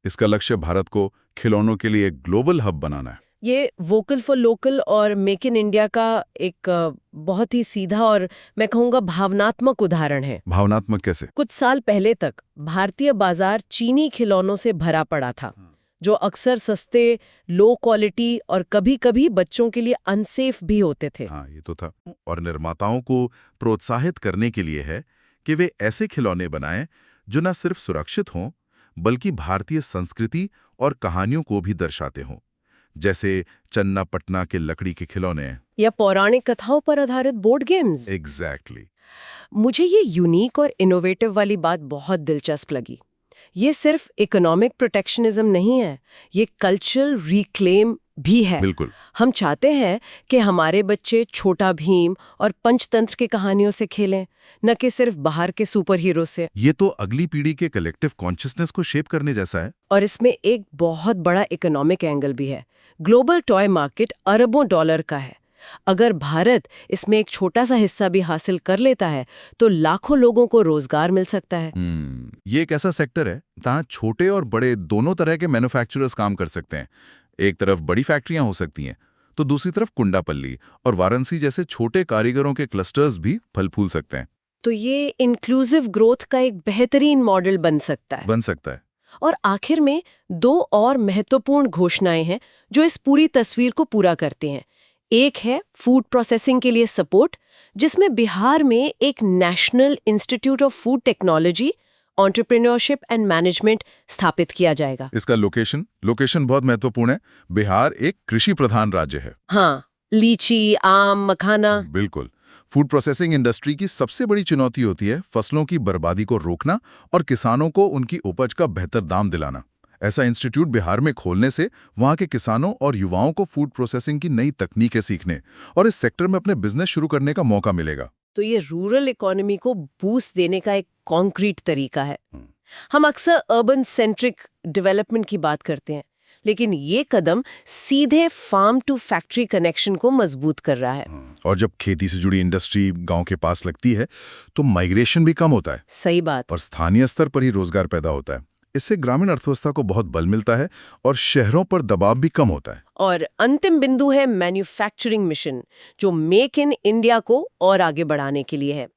इसका लक्ष्य भारत को खिलौनों के लिए एक ग्लोबल हब बनाना है। ये वोकल फॉर लोकल और मेक इन इंडिया का एक बहुत ही सीधा और मैं कहूँगा भावनात्मक उदाहरण है। भावनात्मक कैसे? कुछ साल पहले तक भारतीय बाजार चीनी खिलौनों से भरा पड़ा था, जो अक्सर सस्ते, लो क्वालिटी और कभी-कभी बच्चों के लिए अनसेफ भी होते थे। हाँ, ये तो था। और निर्माताओं को प्रोत्साहित करने के लिए है कि वे ऐसे खिलौने बनाएं जो न सिर्फ सुरक्षित हों, बल्कि भारतीय संस्कृति और कहानियों को भी दर्शाते हों, जैसे चन्ना पटना के लकड़ी के खिलौने या पौराणिक कथाओं पर आधारित बोर्ड गेम्स। एग्जैक्टली। मुझे ये यूनिक और इनोवेटिव वाली बात बहुत दिलचस्प लगी। ये सिर्फ इकोनॉमिक प्रोटेक्शनिज्म नहीं है, ये कल्चरल रिक्लेम भी है। बिल्कुल। हम चाहते हैं कि हमारे बच्चे छोटा भीम और पंचतंत्र की कहानियों से खेलें, न कि सिर्फ बाहर के सुपर हीरो से। ये तो अगली पीढ़ी के कलेक्टिव कॉन्शियसनेस को शेप करने जैसा है। और इसमें एक बहुत बड़ा इकोनॉमिक एंगल भी है। ग्लोबल टॉय मार्केट अरबों डॉलर का है। अगर भारत इसमें एक छोटा सा हिस्सा भी हासिल कर लेता है तो लाखों लोगों को रोजगार मिल सकता है। ये एक ऐसा सेक्टर है जहाँ छोटे और बड़े दोनों तरह के मैन्युफैक्चरर्स काम कर सकते हैं। एक तरफ बड़ी फैक्ट्रियां हो सकती हैं, तो दूसरी तरफ कुंडापल्ली और वाराणसी जैसे छोटे कारीगरों के क्लस्टर्स भी फल फूल सकते हैं। तो ये इंक्लूसिव ग्रोथ का एक बेहतरीन मॉडल बन सकता है। और आखिर में दो और महत्वपूर्ण घोषणाएं हैं जो इस पूरी तस्वीर को पूरा करते हैं। एक है फूड प्रोसेसिंग के लिए सपोर्ट, जिसमें बिहार में एक national institute of food technology, entrepreneurship and management स्थापित किया जाएगा। इसका लोकेशन बहुत महत्वपूर्ण है। बिहार एक कृषि प्रधान राज्य है। हाँ, लीची, आम, मखाना। बिल्कुल। फूड प्रोसेसिंग इंडस्ट्री की सबसे बड़ी चुनौती होती है फसलों की बर्बादी को रोकना और किसानों को उनकी उपज का बेहतर दाम दिलाना। ऐसा इंस्टीट्यूट बिहार में खोलने से वहां के किसानों और युवाओं को फूड प्रोसेसिंग की नई तकनीकें सीखने और इस सेक्टर में अपने बिजनेस शुरू करने का मौका मिलेगा। तो ये रूरल इकोनॉमी को बूस्ट देने का एक कॉन्क्रीट तरीका है। हम अक्सर अर्बन सेंट्रिक डेवलपमेंट की बात करते हैं, लेकिन ये कदम सीधे फार्म टू फैक्ट्री कनेक्शन को मजबूत कर रहा है। और जब खेती से जुड़ी इंडस्ट्री गांव के पास लगती है तो माइग्रेशन भी कम होता है। सही बात। और स्थानीय स्तर पर ही रोजगार पैदा होता है। इससे ग्रामीण अर्थव्यवस्था को बहुत बल मिलता है और शहरों पर दबाव भी कम होता है। और अंतिम बिंदु है मैन्युफैक्चरिंग मिशन, जो मेक इन इंडिया को और आगे बढ़ाने के लिए है।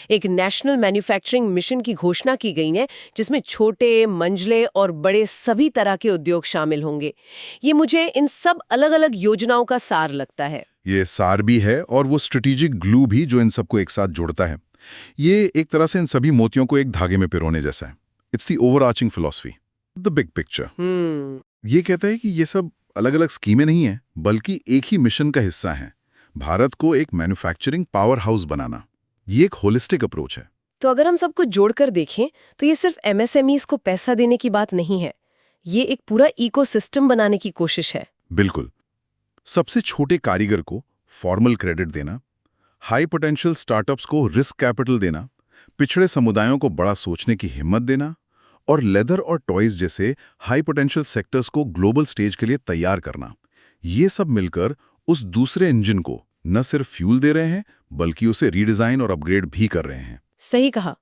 एक नेशनल मैन्युफैक्चरिंग मिशन की घोषणा की गई है, जिसमें छोटे, मंझले और बड़े सभी तरह के उद्योग शामिल होंगे। ये मुझे इन सब अलग अलग योजनाओं का सार लगता है। ये सार भी है और वो स्ट्रेटेजिक ग्लू भी जो इन सबको एक साथ जोड़ता है। ये एक तरह से इन सभी मोतियों को एक धागे में पिरोने जैसा है। It's the overarching philosophy, the big picture. ये कहता है कि ये सब अलग अलग स्कीमें नहीं हैं, बल्कि एक ही मिशन का हिस्सा हैं। भारत को एक मैन्युफैक्चरिंग पावर हाउस बनाना। ये एक होलिस्टिक अप्रोच है। तो अगर हम सबको जोड़कर देखें तो ये सिर्फ एमएसएमईज को पैसा देने की बात नहीं है, ये एक पूरा इकोसिस्टम बनाने की कोशिश है। बिल्कुल। सबसे छोटे कारीगर को फॉर्मल क्रेडिट देना, हाई पोटेंशियल स्टार्टअप्स को रिस्क कैपिटल देना, पिछड़े समुदायों को बड़ा सोचने की हिम्मत देना और लेदर और टॉयज जैसे हाई पोटेंशियल सेक्टर्स को ग्लोबल स्टेज के लिए तैयार करना, ये सब मिलकर उस दूसरे इंजन को न सिर्फ फ्यूल दे रहे हैं बल्कि उसे रीडिजाइन और अपग्रेड भी कर रहे हैं। सही कहा।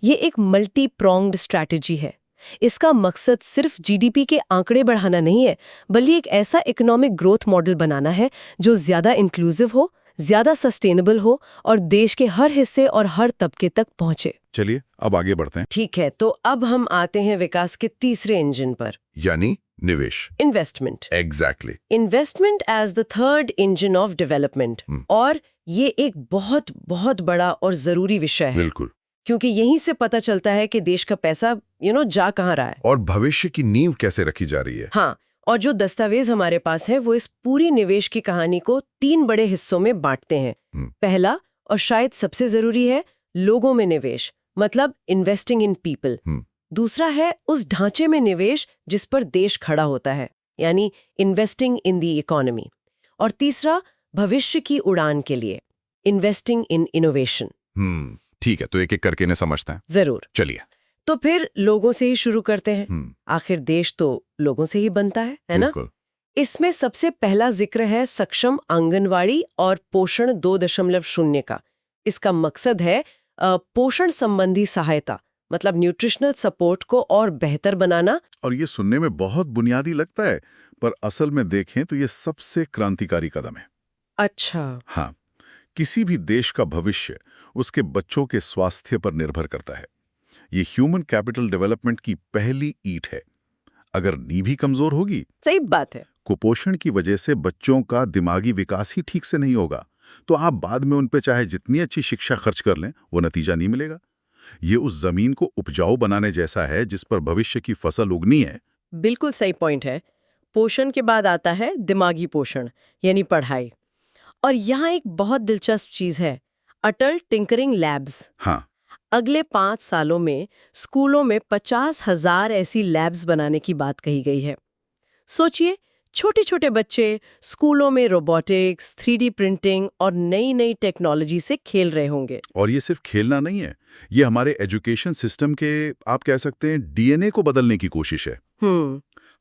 ये एक मल्टी प्रोंग्ड स्ट्रैटेजी है। इसका मकसद सिर्फ जीडीपी के आंकड़े बढ़ाना नहीं है, बल्कि एक ऐसा इकोनॉमिक ग्रोथ मॉडल बनाना है जो ज्यादा इंक्लूसिव हो, ज्यादा सस्टेनेबल हो और देश के हर हिस्से और हर तबके तक पहुंचे। चलिए अब आगे बढ़ते हैं। ठीक है, तो अब हम आते हैं विकास के तीसरे इंजन पर, यानी निवेश। Investment. Exactly. Investment as the third engine of development. और ये एक बहुत बहुत बड़ा और जरूरी विषय है। बिल्कुल। क्योंकि यहीं से पता चलता है कि देश का पैसा जा कहाँ रहा है और भविष्य की नींव कैसे रखी जा रही है। हाँ, और जो दस्तावेज हमारे पास है वो इस पूरी निवेश की कहानी को 3 बड़े हिस्सों में बांटते हैं। पहला और शायद सबसे जरूरी है लोगों में निवेश, मतलब इन्वेस्टिंग इन पीपल। दूसरा है उस ढांचे में निवेश जिस पर देश खड़ा होता है, यानी इन्वेस्टिंग इन द इकोनॉमी। और तीसरा भविष्य की उड़ान के लिए, इन्वेस्टिंग इन इनोवेशन। ठीक है, तो एक एक करके इन्हें समझते हैं। जरूर। चलिए। तो फिर लोगों से ही शुरू करते हैं। आखिर देश तो लोगों से ही बनता है ना? इसमें सबसे पहला जिक्र है सक्षम आंगनवाड़ी और पोषण 2.0 का। इसका मकसद है पोषण संबंधी सहायता, मतलब न्यूट्रिशनल सपोर्ट को और बेहतर बनाना। और ये सुनने में बहुत बुनियादी लगता है, पर असल में देखें तो ये सबसे क्रांतिकारी कदम है। अच्छा। हाँ, किसी भी देश का भविष्य उसके बच्चों के स्वास्थ्य पर निर्भर करता है। ये ह्यूमन कैपिटल डेवलपमेंट की पहली ईंट है। अगर नींव ही कमजोर होगी, सही बात है, कुपोषण की वजह से बच्चों का दिमागी विकास ही ठीक से नहीं होगा, तो आप बाद में उन पे चाहे जितनी अच्छी शिक्षा खर्च कर लें, वो नतीजा नहीं मिलेगा। ये उस जमीन को उपजाऊ बनाने जैसा है जिस पर भविष्य की फसल उगनी है। बिल्कुल सही पॉइंट है। पोषण के बाद आता है दिमागी पोषण, यानी पढ़ाई। और यहाँ एक बहुत दिलचस्प चीज है, अटल टिंकरिंग लैब्स। हाँ, अगले 5 सालों में स्कूलों में 50,000 ऐसी लैब्स बनाने की बात कही गई है। सोचिए, छोटे छोटे बच्चे स्कूलों में रोबोटिक्स, 3D प्रिंटिंग और नई नई टेक्नोलॉजी से खेल रहे होंगे। और ये सिर्फ खेलना नहीं है, ये हमारे एजुकेशन सिस्टम के, आप कह सकते हैं, डीएनए को बदलने की कोशिश है।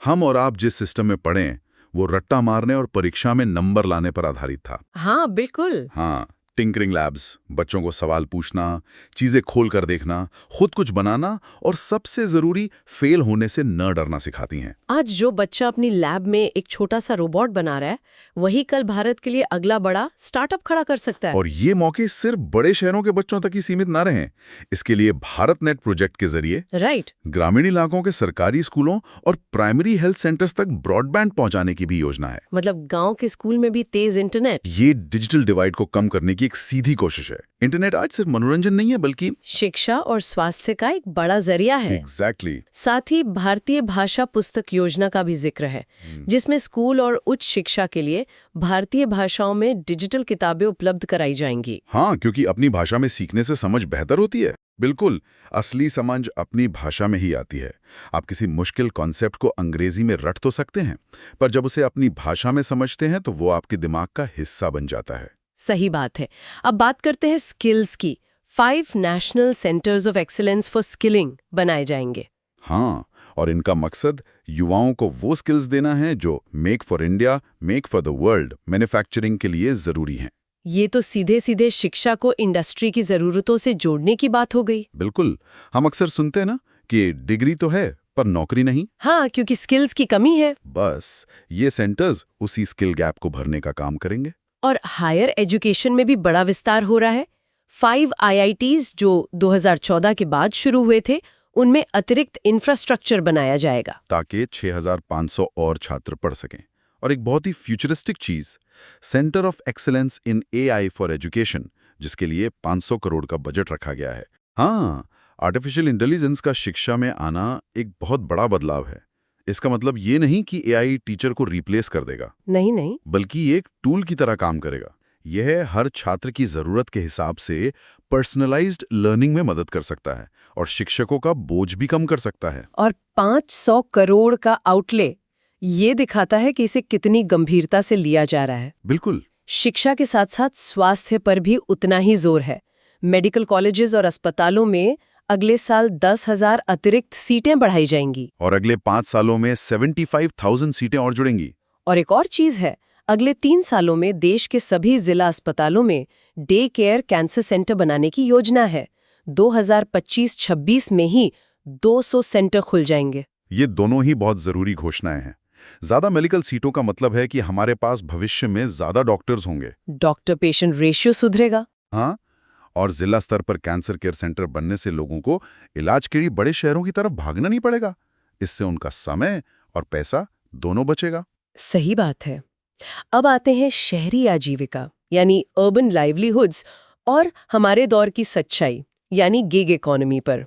हम और आप जिस सिस्टम में पढ़ें, वो रट्टा मारने और परीक्षा में नंबर लाने पर आधारित था। हाँ, बिल्कुल। हाँ, टिंकरिंग लैब्स, बच्चों को सवाल पूछना, चीजें खोल कर देखना, खुद कुछ बनाना और सबसे जरूरी, फेल होने से न डरना सिखाती हैं। आज जो बच्चा अपनी लैब में एक छोटा सा रोबोट बना रहा है, वही कल भारत के लिए अगला बड़ा स्टार्टअप खड़ा कर सकता है। और ये मौके सिर्फ बड़े शहरों के बच्चों तक ही सीमित ना रहें। इसके लिए भारत नेट प्रोजेक्ट के जरिए राइट। ग्रामीण इलाकों के सरकारी स्कूलों और प्राइमरी हेल्थ सेंटर्स तक ब्रॉडबैंड पहुंचाने की भी योजना है। मतलब गांव के स्कूल में भी तेज इंटरनेट। ये डिजिटल डिवाइड को कम करने की एक सीधी कोशिश है। इंटरनेट आज सिर्फ मनोरंजन नहीं है, बल्कि शिक्षा और स्वास्थ्य का एक बड़ा जरिया है। एग्जैक्टली। साथ ही भारतीय भाषा पुस्तक योजना का भी जिक्र है, जिसमें स्कूल और उच्च शिक्षा के लिए भारतीय भाषाओं में डिजिटल किताबें उपलब्ध कराई जाएंगी। हाँ, क्योंकि अपनी भाषा में सीखने से समझ बेहतर होती है। बिल्कुल, असली समझ अपनी भाषा में ही आती है। आप किसी मुश्किल कॉन्सेप्ट को अंग्रेजी में रट तो सकते हैं, पर जब उसे अपनी भाषा में समझते हैं तो वो आपके दिमाग का हिस्सा बन जाता है। सही बात है। अब बात करते हैं स्किल्स की। 5 national centres of excellence for skilling बनाए जाएंगे। हाँ, और इनका मकसद युवाओं को वो स्किल्स देना है जो make for India, make for the world manufacturing के लिए जरूरी हैं। ये तो सीधे सीधे शिक्षा को इंडस्ट्री की जरूरतों से जोड़ने की बात हो गई। बिल्कुल, हम अक्सर सुनते हैं ना कि डिग्री तो है पर नौकरी नहीं। हाँ, क्योंकि स्किल्स की कमी है। बस ये सेंटर्स उसी स्किल गैप को भरने का काम करेंगे। और हायर एजुकेशन में भी बड़ा विस्तार हो रहा है। 5 IITs जो 2014 के बाद शुरू हुए थे, उनमें अतिरिक्त इंफ्रास्ट्रक्चर बनाया जाएगा ताकि 6,500 और छात्र पढ़ सकें। और एक बहुत ही फ्यूचरिस्टिक चीज, centre of excellence in AI for education, जिसके लिए 500 करोड़ का बजट रखा गया है। हाँ, आर्टिफिशियल इंटेलिजेंस का शिक्षा में आना एक बहुत बड़ा बदलाव है। इसका मतलब ये नहीं कि AI टीचर को रिप्लेस कर देगा, नहीं, बल्कि ये एक टूल की तरह काम करेगा। यह हर छात्र की जरूरत के हिसाब से पर्सनलाइज्ड लर्निंग में मदद कर सकता है और शिक्षकों का बोझ भी कम कर सकता है। और 500 करोड़ का आउटले, ये दिखाता है कि इसे कितनी गंभीरता से लिया जा रहा है। बिल्कुल। शिक्षा के साथ साथ स्वास्थ्य पर भी उतना ही जोर है। मेडिकल कॉलेजेस और अस्पतालों में अगले साल 10,000 अतिरिक्त सीटें बढ़ाई जाएंगी। और अगले 5 सालों में 75,000 सीटें और जुड़ेंगी। और एक और चीज है, अगले 3 सालों में देश के सभी जिला अस्पतालों में डे केयर कैंसर सेंटर बनाने की योजना है। 2025-26 में ही 200 सेंटर खुल जाएंगे। ये दोनों ही बहुत जरूरी घोषणाएं हैं। ज्यादा मेडिकल सीटों का मतलब है कि हमारे पास भविष्य में ज्यादा डॉक्टर्स होंगे, डॉक्टर पेशेंट रेशियो सुधरेगा। हाँ, और जिला स्तर पर कैंसर केयर सेंटर बनने से लोगों को इलाज के लिए बड़े शहरों की तरफ भागना नहीं पड़ेगा। इससे उनका समय और पैसा दोनों बचेगा। सही बात है। अब आते हैं शहरी आजीविका यानी अर्बन लाइवलीहुड्स और हमारे दौर की सच्चाई यानी गिग इकोनॉमी पर।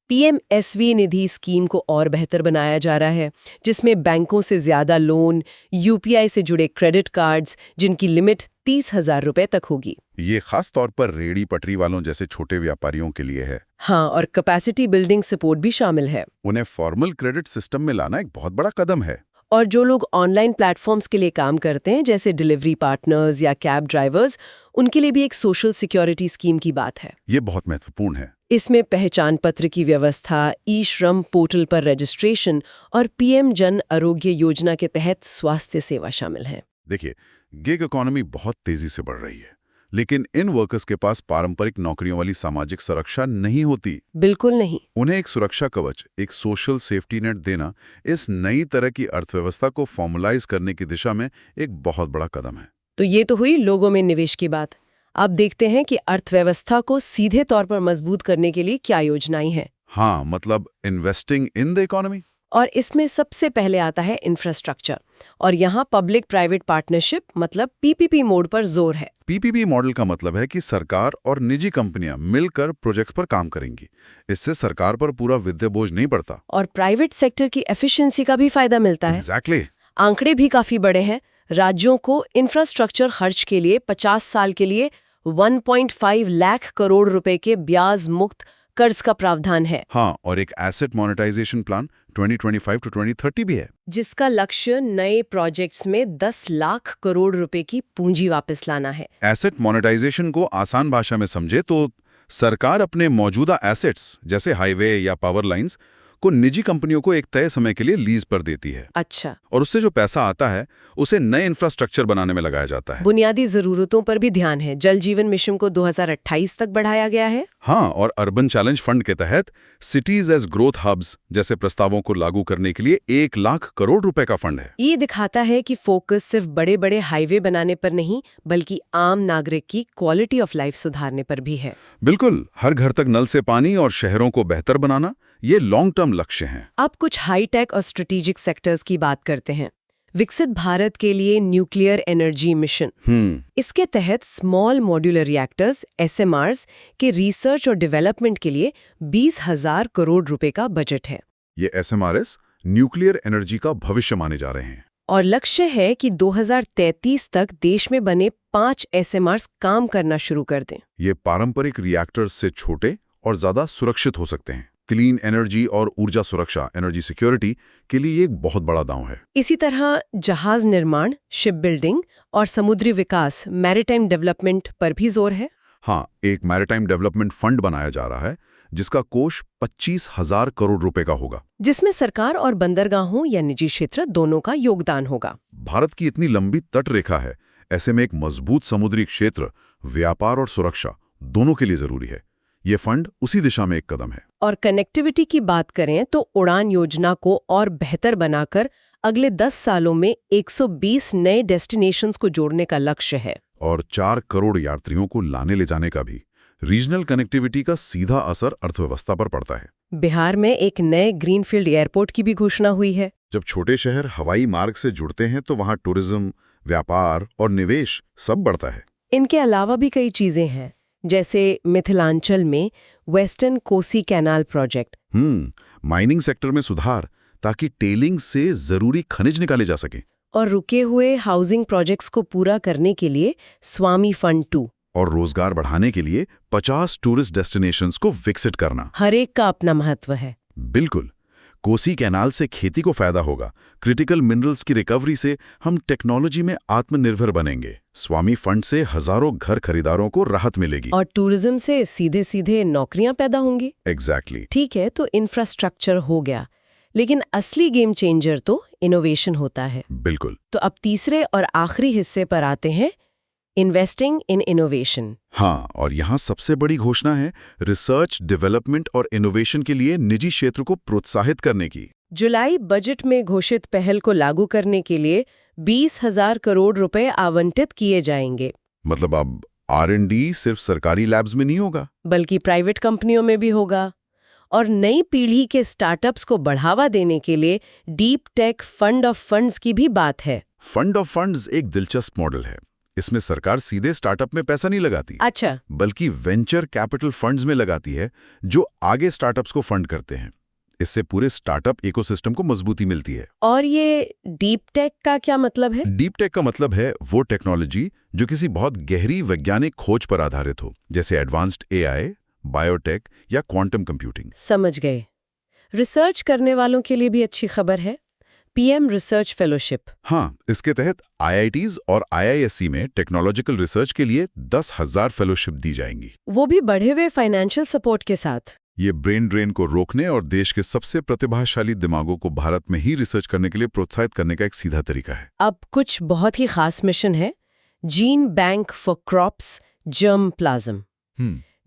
PMSV निधि स्कीम को और बेहतर बनाया जा रहा है, जिसमें बैंकों से ज्यादा लोन, UPI से जुड़े क्रेडिट कार्ड्स, जिनकी लिमिट 30,000 रुपए तक होगी। ये खास तौर पर रेहड़ी पटरी वालों जैसे छोटे व्यापारियों के लिए है। हाँ, और कैपेसिटी बिल्डिंग सपोर्ट भी शामिल है। उन्हें फॉर्मल क्रेडिट सिस्टम में लाना एक बहुत बड़ा कदम है। और जो लोग ऑनलाइन प्लेटफॉर्म्स के लिए काम करते हैं, जैसे डिलीवरी पार्टनर्स या कैब ड्राइवर्स, उनके लिए भी एक सोशल सिक्योरिटी स्कीम की बात है। ये बहुत महत्वपूर्ण है। इसमें पहचान पत्र की व्यवस्था, ई-श्रम पोर्टल पर रजिस्ट्रेशन और PM जन आरोग्य योजना के तहत स्वास्थ्य सेवा शामिल है। देखिए, गिग इकोनॉमी बहुत तेजी से बढ़ रही है, लेकिन इन वर्कर्स के पास पारंपरिक नौकरियों वाली सामाजिक सुरक्षा नहीं होती। बिल्कुल नहीं। उन्हें एक सुरक्षा कवच, एक सोशल सेफ्टी नेट देना इस नई तरह की अर्थव्यवस्था को फॉर्मलाइज करने की दिशा में एक बहुत बड़ा कदम है। तो ये तो हुई लोगों में निवेश की बात। अब देखते हैं कि अर्थव्यवस्था को सीधे तौर पर मजबूत करने के लिए क्या योजनाएं हैं। हाँ, मतलब इन्वेस्टिंग इन द इकोनॉमी। और इसमें सबसे पहले आता है इंफ्रास्ट्रक्चर, और यहाँ पब्लिक प्राइवेट पार्टनरशिप मतलब PPP मोड पर जोर है। PPP मॉडल का मतलब है कि सरकार और निजी कंपनियां मिलकर प्रोजेक्ट्स पर काम करेंगी। इससे सरकार पर पूरा वित्तीय बोझ नहीं पड़ता और प्राइवेट सेक्टर की एफिशिएंसी का भी फायदा मिलता है। एग्जैक्टली। आंकड़े भी काफी बड़े हैं। राज्यों को इंफ्रास्ट्रक्चर खर्च के लिए 50 साल के लिए 1.5 लाख करोड़ रुपए के ब्याज मुक्त कर्ज का प्रावधान है, हाँ, और एक एसेट मोनेटाइजेशन प्लान 2025 to 2030 भी है। जिसका लक्ष्य नए प्रोजेक्ट्स में 10 लाख करोड़ रुपए की पूंजी वापस लाना है। एसेट मोनेटाइजेशन को आसान भाषा में समझे तो सरकार अपने मौजूदा एसेट्स जैसे हाईवे या पावर लाइंस को निजी कंपनियों को एक तय समय के लिए लीज पर देती है। अच्छा, और उससे जो पैसा आता है उसे नए इंफ्रास्ट्रक्चर बनाने में लगाया जाता है। बुनियादी जरूरतों पर भी ध्यान है। जल जीवन मिशन को 2028 तक बढ़ाया गया है। हाँ, और अर्बन चैलेंज फंड के तहत सिटीज एज ग्रोथ हब्स जैसे प्रस्तावों को लागू करने के लिए 1 लाख करोड़ रुपए का फंड है। ये दिखाता है कि फोकस सिर्फ बड़े बड़े हाईवे बनाने पर नहीं, बल्कि आम नागरिक की क्वालिटी ऑफ लाइफ सुधारने पर भी है। बिल्कुल, हर घर तक नल से पानी और शहरों को बेहतर बनाना, ये लॉन्ग टर्म लक्ष्य हैं। अब कुछ हाईटेक और स्ट्रेटेजिक सेक्टर्स की बात करते हैं। विकसित भारत के लिए न्यूक्लियर एनर्जी मिशन, इसके तहत स्मॉल मॉड्यूलर रिएक्टर्स SMRs के रिसर्च और डेवलपमेंट के लिए 20,000 करोड़ रुपए का बजट है। ये SMRs न्यूक्लियर एनर्जी का भविष्य माने जा रहे हैं। और लक्ष्य है कि 2033 तक देश में बने 5 SMRs काम करना शुरू कर दें। ये पारंपरिक रिएक्टर्स से छोटे और ज्यादा सुरक्षित हो सकते हैं। क्लीन एनर्जी और ऊर्जा सुरक्षा, एनर्जी सिक्योरिटी के लिए ये एक बहुत बड़ा दांव है। इसी तरह जहाज निर्माण, शिप बिल्डिंग और समुद्री विकास, मैरीटाइम डेवलपमेंट पर भी जोर है। हाँ, एक मैरीटाइम डेवलपमेंट फंड बनाया जा रहा है जिसका कोष 25,000 करोड़ रुपए का होगा, जिसमें सरकार और बंदरगाहों या निजी क्षेत्र दोनों का योगदान होगा। भारत की इतनी लंबी तट रेखा है, ऐसे में एक मजबूत समुद्री क्षेत्र व्यापार और सुरक्षा दोनों के लिए जरूरी है। ये फंड उसी दिशा में एक कदम है। और कनेक्टिविटी की बात करें तो उड़ान योजना को और बेहतर बनाकर अगले 10 सालों में 120 नए डेस्टिनेशंस को जोड़ने का लक्ष्य है। और 4 करोड़ यात्रियों को लाने ले जाने का भी। रीजनल कनेक्टिविटी का सीधा असर अर्थव्यवस्था पर पड़ता है। बिहार में एक नए ग्रीनफील्ड एयरपोर्ट की भी घोषणा हुई है। जब छोटे शहर हवाई मार्ग से जुड़ते हैं तो वहाँ टूरिज्म, व्यापार और निवेश सब बढ़ता है। इनके अलावा भी कई चीजें हैं, जैसे मिथिलांचल में western Kosi canal project, mining sector में सुधार ताकि टेलिंग से जरूरी खनिज निकाले जा सके, और रुके हुए हाउसिंग प्रोजेक्ट्स को पूरा करने के लिए स्वामी फंड 2, और रोजगार बढ़ाने के लिए 50 टूरिस्ट डेस्टिनेशंस को विकसित करना। हर एक का अपना महत्व है। बिल्कुल, कोसी कैनाल से खेती को फायदा होगा, क्रिटिकल मिनरल्स की रिकवरी से हम टेक्नोलॉजी में आत्मनिर्भर बनेंगे, स्वामी फंड से हजारों घर खरीदारों को राहत मिलेगी, और टूरिज्म से सीधे सीधे नौकरियां पैदा होंगी। एग्जैक्टली। ठीक है, तो इंफ्रास्ट्रक्चर हो गया, लेकिन असली गेम चेंजर तो इनोवेशन होता है। बिल्कुल। तो अब तीसरे और आखिरी हिस्से पर आते हैं, इन्वेस्टिंग इन इनोवेशन। हाँ, और यहाँ सबसे बड़ी घोषणा है रिसर्च, डेवलपमेंट और इनोवेशन के लिए निजी क्षेत्र को प्रोत्साहित करने की। जुलाई बजट में घोषित पहल को लागू करने के लिए 20,000 करोड़ रुपए आवंटित किए जाएंगे। मतलब अब R&D सिर्फ सरकारी लैब्स में नहीं होगा, बल्कि प्राइवेट कंपनियों में भी होगा। और नई पीढ़ी के स्टार्टअप्स को बढ़ावा देने के लिए deep tech fund of funds की भी बात है। फंड ऑफ फंड्स एक दिलचस्प मॉडल है। इसमें सरकार सीधे स्टार्टअप में पैसा नहीं लगाती, अच्छा, बल्कि वेंचर कैपिटल फंड्स में लगाती है जो आगे स्टार्टअप्स को फंड करते हैं। इससे पूरे स्टार्टअप इकोसिस्टम को मजबूती मिलती है। और ये डीप टेक का क्या मतलब है? डीप टेक का मतलब है वो टेक्नोलॉजी जो किसी बहुत गहरी वैज्ञानिक खोज पर आधारित हो, जैसे एडवांस्ड AI, बायोटेक या क्वांटम कंप्यूटिंग। समझ गए। रिसर्च करने वालों के लिए भी अच्छी खबर है, PM रिसर्च फेलोशिप। हाँ, इसके तहत IITs और IISc में टेक्नोलॉजिकल रिसर्च के लिए 10,000 फेलोशिप दी जाएंगी, वो भी बढ़े हुए फाइनेंशियल सपोर्ट के साथ। ये ब्रेन ड्रेन को रोकने और देश के सबसे प्रतिभाशाली दिमागों को भारत में ही रिसर्च करने के लिए प्रोत्साहित करने का एक सीधा तरीका है। अब कुछ बहुत ही खास मिशन है, gene bank for crops germ plasm,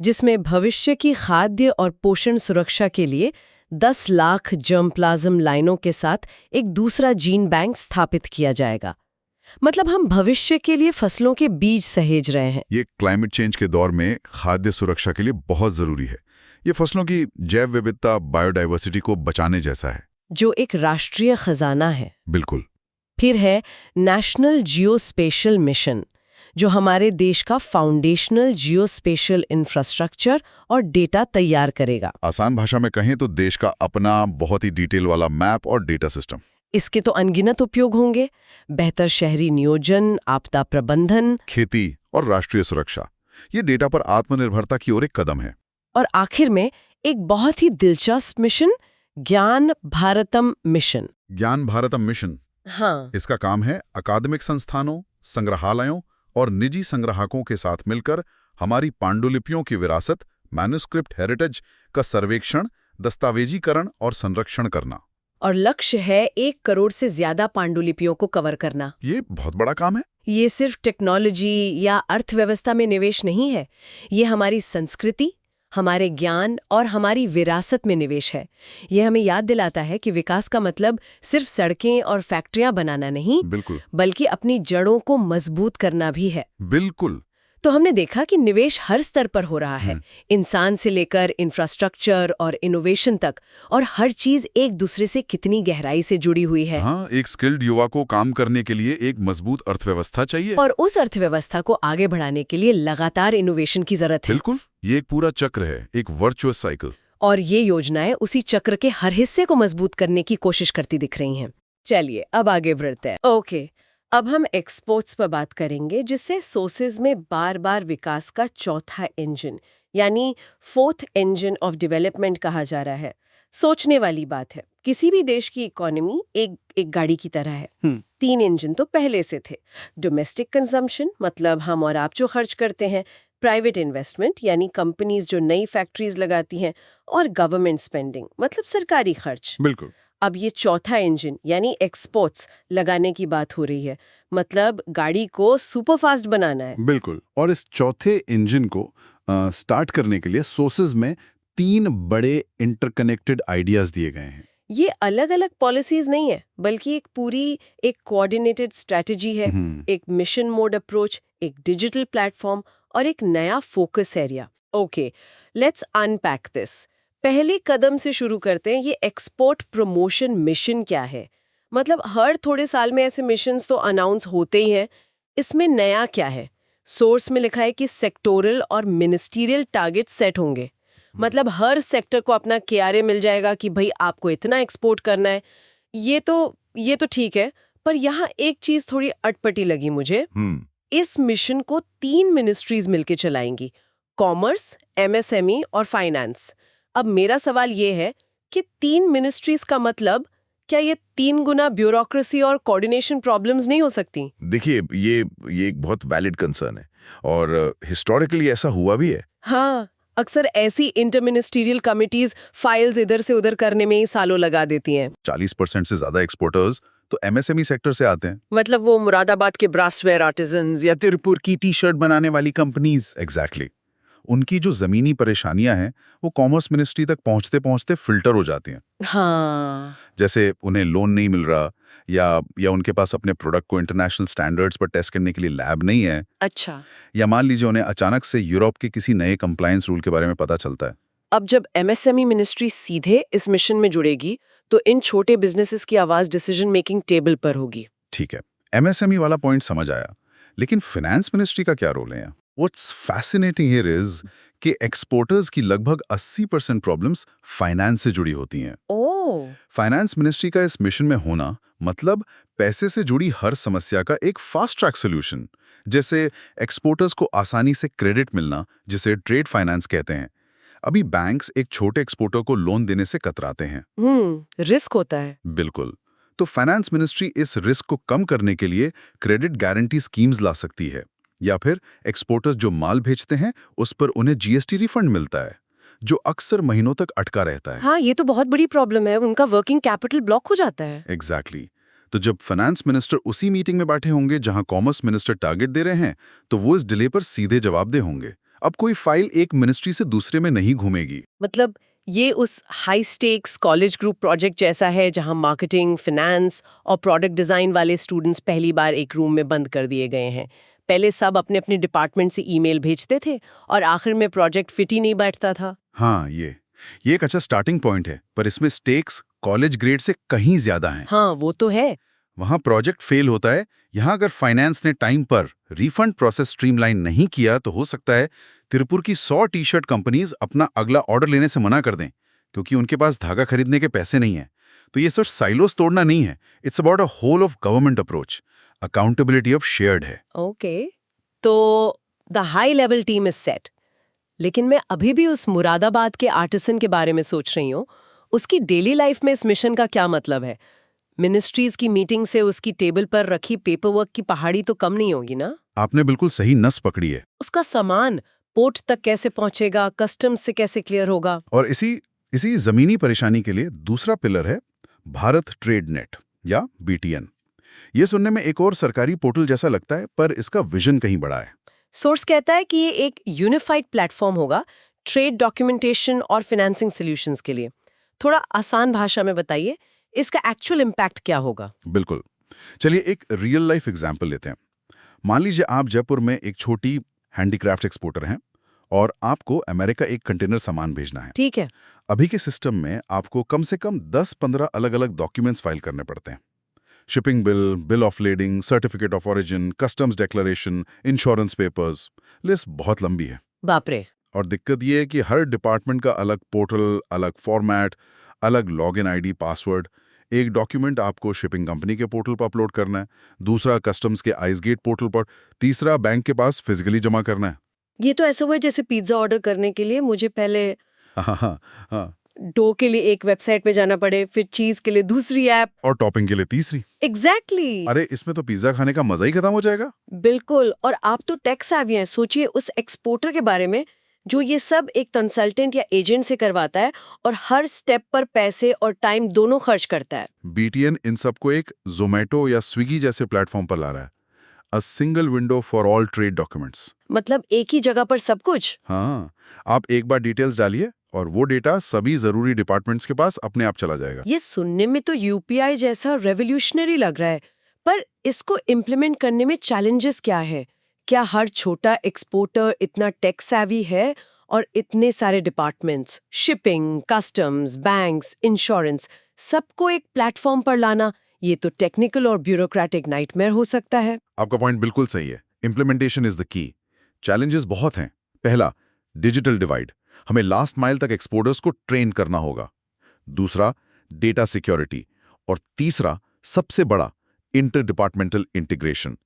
जिसमें भविष्य की खाद्य और पोषण सुरक्षा के लिए 10 लाख जर्म प्लाज्म लाइनों के साथ एक दूसरा जीन बैंक स्थापित किया जाएगा। मतलब हम भविष्य के लिए फसलों के बीज सहेज रहे हैं। ये क्लाइमेट चेंज के दौर में खाद्य सुरक्षा के लिए बहुत जरूरी है। ये फसलों की जैव विविधता, बायोडाइवर्सिटी को बचाने जैसा है, जो एक राष्ट्रीय खजाना है। बिल्कुल। फिर है नेशनल जियोस्पेशियल मिशन, जो हमारे देश का फाउंडेशनल जियोस्पेशियल इंफ्रास्ट्रक्चर और डेटा तैयार करेगा। आसान भाषा में कहें तो देश का अपना बहुत ही डिटेल वाला मैप और डेटा सिस्टम। इसके तो अनगिनत उपयोग होंगे, बेहतर शहरी नियोजन, आपदा प्रबंधन, खेती और राष्ट्रीय सुरक्षा। ये डेटा पर आत्मनिर्भरता की ओर एक कदम है। और आखिर में एक बहुत ही दिलचस्प मिशन, ज्ञान भारतम मिशन। ज्ञान भारतम मिशन, हाँ, इसका काम है अकादमिक संस्थानों, संग्रहालयों और निजी संग्राहकों के साथ मिलकर हमारी पांडुलिपियों की विरासत, मैन्युस्क्रिप्ट हेरिटेज का सर्वेक्षण, दस्तावेजीकरण और संरक्षण करना। और लक्ष्य है 1 करोड़ से ज्यादा पांडुलिपियों को कवर करना। ये बहुत बड़ा काम है। ये सिर्फ टेक्नोलॉजी या अर्थव्यवस्था में निवेश नहीं है, ये हमारी संस्कृति, हमारे ज्ञान और हमारी विरासत में निवेश है। ये हमें याद दिलाता है कि विकास का मतलब सिर्फ सड़कें और फैक्ट्रियां बनाना नहीं, बिल्कुल बल्कि अपनी जड़ों को मजबूत करना भी है। बिल्कुल। तो हमने देखा कि निवेश हर स्तर पर हो रहा है, इंसान से लेकर इंफ्रास्ट्रक्चर और इनोवेशन तक, और हर चीज एक दूसरे से कितनी गहराई से जुड़ी हुई है। हाँ, एक स्किल्ड युवा को काम करने के लिए एक मजबूत अर्थव्यवस्था चाहिए। और उस अर्थव्यवस्था को आगे बढ़ाने के लिए लगातार इनोवेशन की जरूरत है। बिल्कुल, ये एक पूरा चक्र है, एक वर्चुअस साइकिल। और ये योजनाएं उसी चक्र के हर हिस्से को मजबूत करने की कोशिश करती दिख रही हैं। चलिए अब आगे बढ़ते हैं। ओके, अब हम एक्सपोर्ट्स पर बात करेंगे, जिससे सोर्सेज में बार बार विकास का चौथा इंजन यानी 4th इंजन ऑफ डेवलपमेंट कहा जा रहा है। सोचने वाली बात है, किसी भी देश की इकोनॉमी एक गाड़ी की तरह है। 3 इंजन तो पहले से थे। डोमेस्टिक कंजम्पशन, मतलब हम और आप जो खर्च करते हैं, प्राइवेट इन्वेस्टमेंट यानी कंपनीज जो नई फैक्ट्रीज लगाती हैं, और गवर्नमेंट स्पेंडिंग मतलब सरकारी खर्च। बिल्कुल। अब ये चौथा इंजन यानी एक्सपोर्ट्स लगाने की बात हो रही है, मतलब गाड़ी को सुपरफास्ट बनाना है। बिल्कुल। और इस चौथे इंजन को स्टार्ट करने के लिए सोर्सेज में 3 बड़े इंटरकनेक्टेड आइडियाज दिए गए हैं। ये अलग अलग पॉलिसीज नहीं है, बल्कि एक कोऑर्डिनेटेड स्ट्रेटजी है, एक मिशन मोड अप्रोच, एक डिजिटल प्लेटफॉर्म और एक नया focus area. Okay, let's unpack this. पहले कदम से शुरू करते हैं। ये एक्सपोर्ट प्रमोशन मिशन क्या है? मतलब हर थोड़े साल में ऐसे मिशंस तो अनाउंस होते ही हैं। इसमें नया क्या है? सोर्स में लिखा है कि सेक्टोरल और मिनिस्टीरियल टारगेट सेट होंगे। मतलब हर सेक्टर को अपना KRA मिल जाएगा कि भाई आपको इतना एक्सपोर्ट करना है। ये तो ठीक है, पर यहाँ एक चीज थोड़ी अटपटी लगी मुझे। इस मिशन को 3 मिनिस्ट्रीज मिलके चलाएंगी, कॉमर्स, MSME और फाइनेंस। अब मेरा सवाल ये है कि 3 मिनिस्ट्रीज का मतलब क्या ये 3 गुना ब्यूरोक्रेसी और कोऑर्डिनेशन प्रॉब्लम्स नहीं हो सकती? देखिए, ये एक बहुत वैलिड कंसर्न है और हिस्टोरिकली ऐसा हुआ भी है। हाँ, अक्सर ऐसी इंटरमिनिस्ट्रियल कमिटीज फाइल्स इधर से उधर करने में ही सालों लगा देती हैं। 40% से ज्यादा एक्सपोर्टर्स तो MSME सेक्टर से आते हैं। मतलब वो मुरादाबाद के ब्रासवेयर आर्टिजन्स या तिरुपुर की टी-शर्ट बनाने वाली कंपनीज। एग्जैक्टली। उनकी जो जमीनी परेशानियां हैं वो कॉमर्स मिनिस्ट्री तक पहुंचते पहुंचते फिल्टर हो जाती हैं। हाँ, जैसे उन्हें लोन नहीं मिल रहा या उनके पास अपने प्रोडक्ट को इंटरनेशनल स्टैंडर्ड्स पर टेस्ट करने के लिए लैब नहीं है, अच्छा। या मान लीजिए उन्हें अचानक से यूरोप के किसी नए कंप्लायंस रूल के बारे में पता चलता है। अब जब MSME मिनिस्ट्री सीधे इस मिशन में जुड़ेगी, तो इन छोटे बिजनेसेस की आवाज डिसीजन मेकिंग टेबल पर होगी। ठीक है, MSME वाला पॉइंट समझ आया, लेकिन फाइनेंस मिनिस्ट्री का क्या रोल है यहाँ? What's fascinating here is कि एक्सपोर्टर्स की लगभग 80% प्रॉब्लम्स फाइनेंस से जुड़ी होती हैं। ओह, फाइनेंस मिनिस्ट्री का इस मिशन में होना मतलब पैसे से जुड़ी हर समस्या का एक फास्ट ट्रैक सॉल्यूशन, जैसे एक्सपोर्टर्स को आसानी से क्रेडिट मिलना, जिसे ट्रेड फाइनेंस कहते हैं। अभी बैंक्स एक छोटे एक्सपोर्टर को लोन देने से कतराते हैं। रिस्क होता है। बिल्कुल। तो फाइनेंस मिनिस्ट्री इस रिस्क को कम करने के लिए क्रेडिट गारंटी स्कीम्स ला सकती है, या फिर एक्सपोर्टर्स जो माल भेजते हैं उस पर उन्हें GST रिफंड मिलता है, जो अक्सर महीनों तक अटका रहता है। हाँ, ये तो बहुत बड़ी प्रॉब्लम है, उनका वर्किंग कैपिटल ब्लॉक हो जाता है। एग्जैक्टली। तो जब फाइनेंस मिनिस्टर उसी मीटिंग में बैठे होंगे जहां कॉमर्स मिनिस्टर टारगेट दे रहे हैं, तो वो इस डिले पर सीधे जवाबदेह होंगे। अब कोई फाइल एक मिनिस्ट्री से दूसरे में नहीं घूमेगी। मतलब ये उस high stakes college group project जैसा है जहां मार्केटिंग, फाइनेंस और प्रोडक्ट डिजाइन वाले स्टूडेंट्स पहली बार एक रूम में बंद कर दिए गए हैं। पहले सब अपने अपने डिपार्टमेंट से ईमेल भेजते थे और आखिर में प्रोजेक्ट फिट ही नहीं बैठता था। हाँ, ये एक अच्छा स्टार्टिंग पॉइंट है, पर इसमें स्टेक्स कॉलेज ग्रेड से कहीं ज्यादा हैं। हाँ, वो तो है। वहां प्रोजेक्ट फेल होता है। यहाँ अगर फाइनेंस ने टाइम पर रिफंड प्रोसेस स्ट्रीमलाइन नहीं किया तो हो सकता है तिरुपुर की 100 टी-शर्ट कंपनीज अपना अगला ऑर्डर लेने से मना कर दें, क्योंकि उनके पास धागा खरीदने के पैसे नहीं है। तो ये सिर्फ साइलोस तोड़ना नहीं है, it's about a whole of government approach. Accountability of shared है। ओके, तो the high level team is set. लेकिन मैं अभी भी उस मुरादाबाद के आर्टिसन के बारे में सोच रही हूँ। उसकी डेली लाइफ में इस मिशन का क्या मतलब है? मिनिस्ट्रीज की मीटिंग से उसकी टेबल पर रखी पेपरवर्क की पहाड़ी तो कम नहीं होगी ना? आपने बिल्कुल सही नस पकड़ी है। उसका सामान पोर्ट तक कैसे पहुंचेगा, कस्टम्स से कैसे क्लियर होगा? और इसी जमीनी परेशानी के लिए दूसरा पिलर है भारत ट्रेड नेट या BTN। ये सुनने में एक और सरकारी पोर्टल जैसा लगता है, पर इसका विजन कहीं बड़ा है। सोर्स कहता है कि ये एक यूनिफाइड प्लेटफॉर्म होगा ट्रेड डॉक्यूमेंटेशन और फाइनेंसिंग सॉल्यूशंस के लिए। थोड़ा आसान भाषा में बताइए, इसका एक्चुअल इम्पैक्ट क्या होगा? बिल्कुल। चलिए एक रियल लाइफ एग्जाम्पल लेते हैं। मान लीजिए आप जयपुर में एक छोटी हैंडीक्राफ्ट एक्सपोर्टर हैं और आपको अमेरिका एक कंटेनर सामान भेजना है। ठीक है। अभी के सिस्टम में आपको कम से कम 10-15 अलग-अलग डॉक्यूमेंट्स फाइल करने पड़ते हैं। Shipping bill, bill of lading, certificate of origin, customs declaration, insurance papers, list बहुत लंबी है। बाप रे। और दिक्कत ये है कि हर डिपार्टमेंट का अलग पोर्टल, अलग फॉर्मेट, अलग लॉगिन आईडी, पासवर्ड। एक डॉक्यूमेंट आपको शिपिंग कंपनी के पोर्टल पर अपलोड करना है, दूसरा कस्टम्स के आइसगेट पोर्टल पर, तीसरा बैंक के पास फिजिकली जमा करना है। ये तो ऐसा हुआ है जैसे पिज्जा ऑर्डर करने के लिए मुझे पहले हाँ। डो के लिए एक वेबसाइट पे जाना पड़े, फिर चीज के लिए दूसरी ऐप, और टॉपिंग के लिए तीसरी। एग्जैक्टली। अरे इसमें तो पिज्जा खाने का मजा ही खत्म हो जाएगा। बिल्कुल। और आप तो टेक savvy हैं, सोचिए उस एक्सपोर्टर के बारे में जो ये सब एक कंसल्टेंट या एजेंट से करवाता है और हर स्टेप पर पैसे और टाइम दोनों खर्च करता है। BTN इन सबको एक जोमेटो या स्विगी जैसे प्लेटफॉर्म पर ला रहा है। A single window for all trade documents. मतलब एक ही जगह पर सब कुछ। हाँ, आप एक बार डिटेल्स डालिए और वो डेटा सभी जरूरी डिपार्टमेंट्स के पास अपने आप चला जाएगा। ये सुनने में तो UPI जैसा रेवोल्यूशनरी लग रहा है, पर इसको इम्प्लीमेंट करने में चैलेंजेस क्या है? क्या हर छोटा एक्सपोर्टर इतना टेक savvy है? और इतने सारे departments, shipping, customs, banks, insurance, सबको एक प्लेटफॉर्म पर लाना, ये तो टेक्निकल और ब्यूरोक्रेटिक नाइटमेयर हो सकता है। आपका पॉइंट बिल्कुल सही है। Implementation is the key. Challenges बहुत हैं। पहला, डिजिटल डिवाइड। हमें लास्ट माइल तक एक्सपोर्टर्स को ट्रेन करना होगा। दूसरा, डेटा सिक्योरिटी। और तीसरा, सबसे बड़ा, इंटर डिपार्टमेंटल इंटीग्रेशन।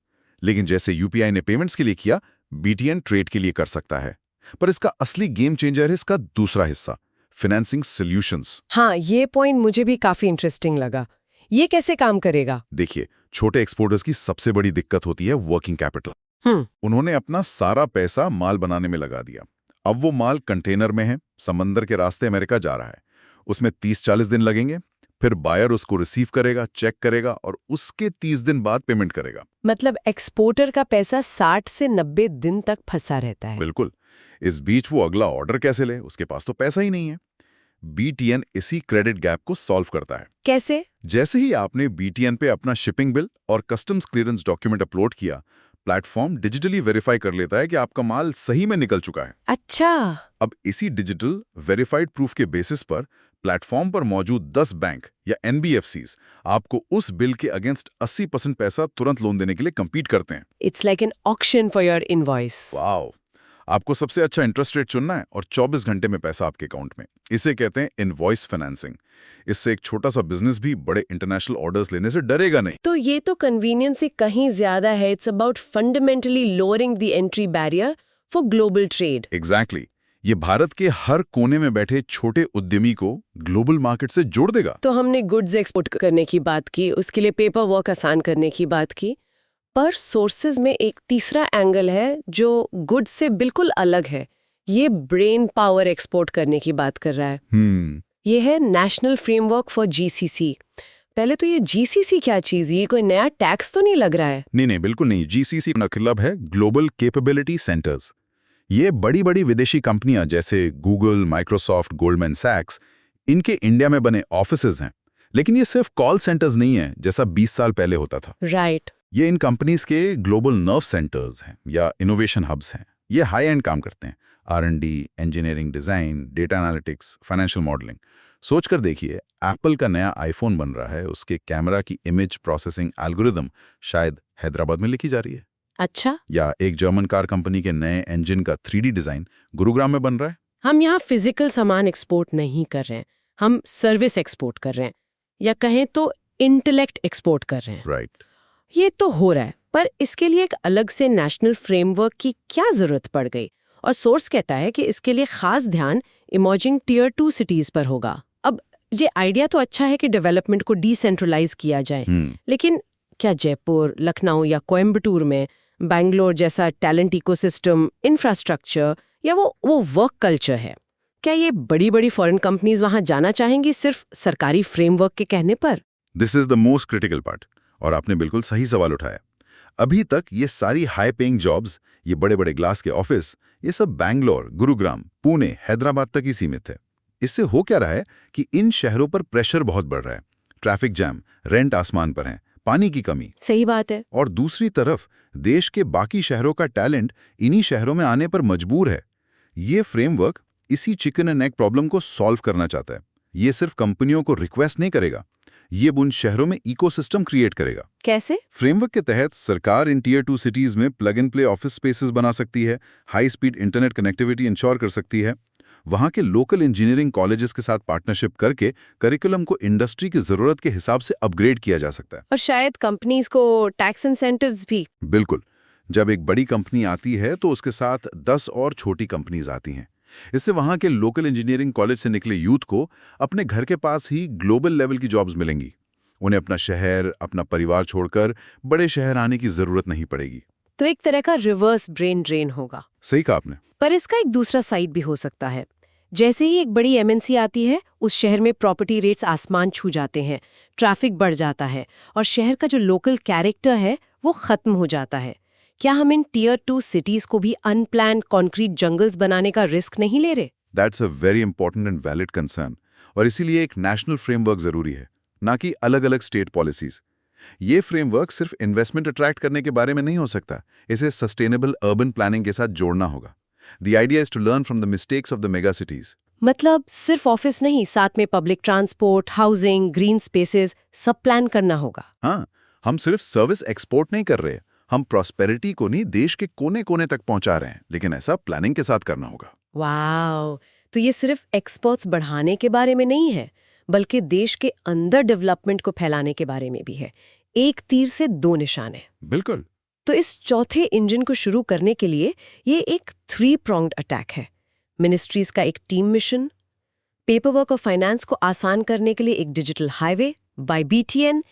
लेकिन जैसे UPI ने पेमेंट्स के लिए किया, BTN ट्रेड के लिए कर सकता है। पर इसका असली गेम चेंजर है इसका दूसरा हिस्सा, फाइनेंसिंग सॉल्यूशंस। हाँ, ये पॉइंट मुझे भी काफी इंटरेस्टिंग लगा। ये कैसे काम करेगा? देखिए, छोटे एक्सपोर्टर्स की सबसे बड़ी दिक्कत होती है वर्किंग कैपिटल। उन्होंने अपना सारा पैसा माल बनाने में लगा दिया। अब वो माल कंटेनर में है, समंदर के रास्ते अमेरिका जा रहा है। उसमें 30-40 दिन लगेंगे। फिर बायर उसको रिसीव करेगा, चेक करेगा और उसके 30 दिन बाद पेमेंट करेगा। मतलब एक्सपोर्टर का पैसा 60 से 90 दिन तक फंसा रहता है। बिल्कुल। इस बीच वो अगला ऑर्डर कैसे ले? उसके पास तो पैसा ही नहीं है। BTN इसी क्रेडिट गैप को सॉल्व करता है। कैसे? जैसे ही आपने BTN पे अपना शिपिंग बिल और कस्टम्स क्लियरेंस डॉक्यूमेंट अपलोड किया, प्लेटफॉर्म डिजिटली वेरीफाई कर लेता है कि आपका माल सही में निकल चुका है। अच्छा। अब इसी डिजिटल वेरीफाइड प्रूफ के बेसिस पर प्लेटफॉर्म पर मौजूद 10 बैंक या NBFCs आपको उस बिल के अगेंस्ट 80% पैसा तुरंत लोन देने के लिए compete करते हैं। It's like an auction for your invoice. Wow! आपको सबसे अच्छा इंटरेस्ट रेट चुनना है और 24 घंटे में पैसा आपके अकाउंट में। इसे कहते हैं इनवॉइस फाइनेंसिंग। इससे एक छोटा सा बिजनेस भी बड़े इंटरनेशनल ऑर्डर्स लेने से डरेगा नहीं। तो ये तो कन्वीनियंस से कहीं ज्यादा है। It's about fundamentally lowering the entry barrier for global trade. Exactly. ये भारत के हर कोने में बैठे छोटे उद्यमी को ग्लोबल मार्केट से जोड़ देगा। तो हमने गुड्स एक्सपोर्ट करने की बात की, उसके लिए पेपर वर्क आसान करने की बात की, पर सोर्सेज में एक तीसरा एंगल है जो गुड्स से बिल्कुल अलग है। ये ब्रेन पावर एक्सपोर्ट करने की बात कर रहा है। ये है नेशनल फ्रेमवर्क फॉर GCC। पहले तो ये GCC क्या चीज है? ये कोई नया टैक्स तो नहीं लग रहा है? नहीं, बिल्कुल नहीं। GCC का मतलब है ग्लोबल कैपेबिलिटी सेंटर्स। ये बड़ी-बड़ी विदेशी कंपनियां जैसे गूगल, माइक्रोसॉफ्ट, गोल्डमैन सैक्स, इनके इंडिया में बने ऑफिसेज हैं। लेकिन ये सिर्फ कॉल सेंटर्स नहीं है जैसा 20 साल पहले होता था। राइट। ये इन कंपनीज के ग्लोबल नर्व सेंटर्स हैं या इनोवेशन हब्स हैं। ये हाई एंड काम करते हैं, R&D, engineering, design, data analytics, financial modelling. सोच कर देखिए, एप्पल का नया आईफोन बन रहा है, उसके कैमरा की इमेज प्रोसेसिंग एल्गोरिदम शायद हैदराबाद में लिखी जा रही है। अच्छा। या एक जर्मन कार कंपनी के नए इंजन का 3D डिजाइन गुरुग्राम में बन रहा है। हम यहाँ फिजिकल सामान एक्सपोर्ट नहीं कर रहे हैं, हम सर्विस एक्सपोर्ट कर रहे हैं, या कहें तो इंटेलेक्ट एक्सपोर्ट कर रहे हैं। राइट। ये तो हो रहा है, पर इसके लिए एक अलग से नेशनल फ्रेमवर्क की क्या जरूरत पड़ गई? और सोर्स कहता है कि इसके लिए खास ध्यान इमर्जिंग टियर 2 सिटीज पर होगा। अब ये आइडिया तो अच्छा है कि डेवलपमेंट को डिसेंट्रलाइज किया जाए, लेकिन क्या जयपुर, लखनऊ या कोयम्बटूर में बैंगलोर जैसा टैलेंट इकोसिस्टम, इंफ्रास्ट्रक्चर या वो वर्क कल्चर है? क्या ये बड़ी बड़ी फॉरेन कंपनीज वहां जाना चाहेंगी सिर्फ सरकारी फ्रेमवर्क के कहने पर? This is the most critical part, और आपने बिल्कुल सही सवाल उठाया। अभी तक ये सारी हाई पेइंग जॉब्स, ये बड़े बड़े ग्लास के ऑफिस, ये सब बैंगलोर, गुरुग्राम, पुणे, हैदराबाद तक ही सीमित है। इससे हो क्या रहा है कि इन शहरों पर प्रेशर बहुत बढ़ रहा है। ट्रैफिक जैम, रेंट आसमान पर है, पानी की कमी। सही बात है। और दूसरी तरफ देश के बाकी शहरों का टैलेंट इन्हीं शहरों में आने पर मजबूर है। ये फ्रेमवर्क इसी चिकन एंड एग प्रॉब्लम को सॉल्व करना चाहता है। ये सिर्फ कंपनियों को रिक्वेस्ट नहीं करेगा, ये उन शहरों में इकोसिस्टम क्रिएट करेगा। कैसे? फ्रेमवर्क के तहत सरकार इन टियर 2 सिटीज में plug and play office spaces बना सकती है, high speed internet connectivity ensure कर सकती है। वहां के लोकल इंजीनियरिंग कॉलेजेस के साथ पार्टनरशिप करके करिकुलम को इंडस्ट्री की जरूरत के हिसाब से अपग्रेड किया जा सकता है। और शायद कंपनीज को टैक्स इंसेंटिव्स भी। बिल्कुल। जब एक बड़ी कंपनी आती है तो उसके साथ 10 और छोटी कंपनीज आती हैं। इससे वहां के लोकल इंजीनियरिंग कॉलेज से निकले यूथ को अपने घर के पास ही ग्लोबल लेवल की जॉब्स मिलेंगी। उन्हें अपना शहर, अपना परिवार छोड़कर बड़े शहर आने की जरूरत नहीं पड़ेगी। तो एक तरह का रिवर्स ब्रेन ड्रेन होगा। सही कहा आपने। पर इसका एक दूसरा साइड भी हो सकता है। जैसे ही एक बड़ी एमएनसी आती है, उस शहर में प्रॉपर्टी रेट्स आसमान छू जाते हैं, ट्रैफिक बढ़ जाता है और शहर का जो लोकल कैरेक्टर है वो खत्म हो जाता है। क्या हम इन टियर 2 सिटीज को भी अनप्लान्ड कॉन्क्रीट जंगल्स बनाने का रिस्क नहीं ले रहे? That's a very important and valid concern, और इसीलिए एक नेशनल फ्रेमवर्क जरूरी है, ना कि अलग अलग स्टेट पॉलिसीज। ये फ्रेमवर्क सिर्फ इन्वेस्टमेंट अट्रैक्ट करने के बारे में नहीं हो सकता, इसे सस्टेनेबल अर्बन प्लानिंग के साथ जोड़ना होगा। The idea is to learn from the mistakes of the mega cities. मतलब सिर्फ ऑफिस नहीं, साथ में public transport, housing, green spaces सब प्लान करना होगा। हाँ, हम सिर्फ सर्विस एक्सपोर्ट नहीं कर रहे, हम प्रॉस्पेरिटी को नहीं देश के कोने कोने तक पहुंचा रहे हैं, लेकिन ऐसा प्लानिंग के साथ करना होगा। वाओ! तो ये सिर्फ एक्सपोर्ट्स बढ़ाने के बारे में नहीं है, बल्कि देश के अंदर डेवलपमेंट को फैलाने के बारे में भी है। एक तीर से दो निशान है। बिल्कुल। तो इस चौथे इंजन को शुरू करने के लिए ये एक 3 pronged अटैक है। मिनिस्ट्रीज का एक टीम मिशन, पेपरवर्क और फाइनेंस को आसान करने के लिए एक डिजिटल हाईवे बाय BTN,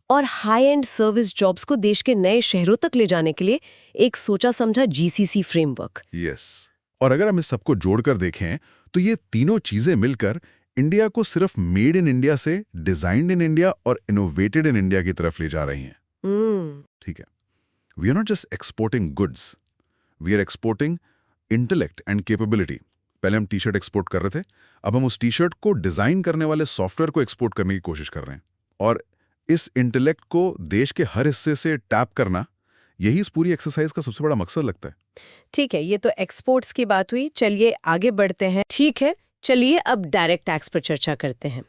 और हाई एंड सर्विस जॉब्स को देश के नए शहरों तक ले जाने के लिए एक सोचा समझा GCC फ्रेमवर्क। यस। और अगर हम इस सबको जोड़कर देखें तो ये तीनों चीजें मिलकर इंडिया को सिर्फ मेड इन इंडिया से डिजाइन्ड इन इंडिया और इनोवेटेड इन इंडिया की तरफ ले जा रही हैं। ठीक है। We are not just exporting goods, we are exporting intellect and capability. पहले हम टी शर्ट एक्सपोर्ट कर रहे थे, अब हम उस टी शर्ट को डिजाइन करने वाले सॉफ्टवेयर को एक्सपोर्ट करने की कोशिश कर रहे हैं। और इस इंटेलेक्ट को देश के हर हिस्से से टैप करना, यही इस पूरी एक्सरसाइज का सबसे बड़ा मकसद लगता है। ठीक है, ये तो एक्सपोर्ट्स की बात हुई। चलिए आगे बढ़ते हैं। ठीक है, चलिए अब डायरेक्ट टैक्स पर चर्चा करते हैं।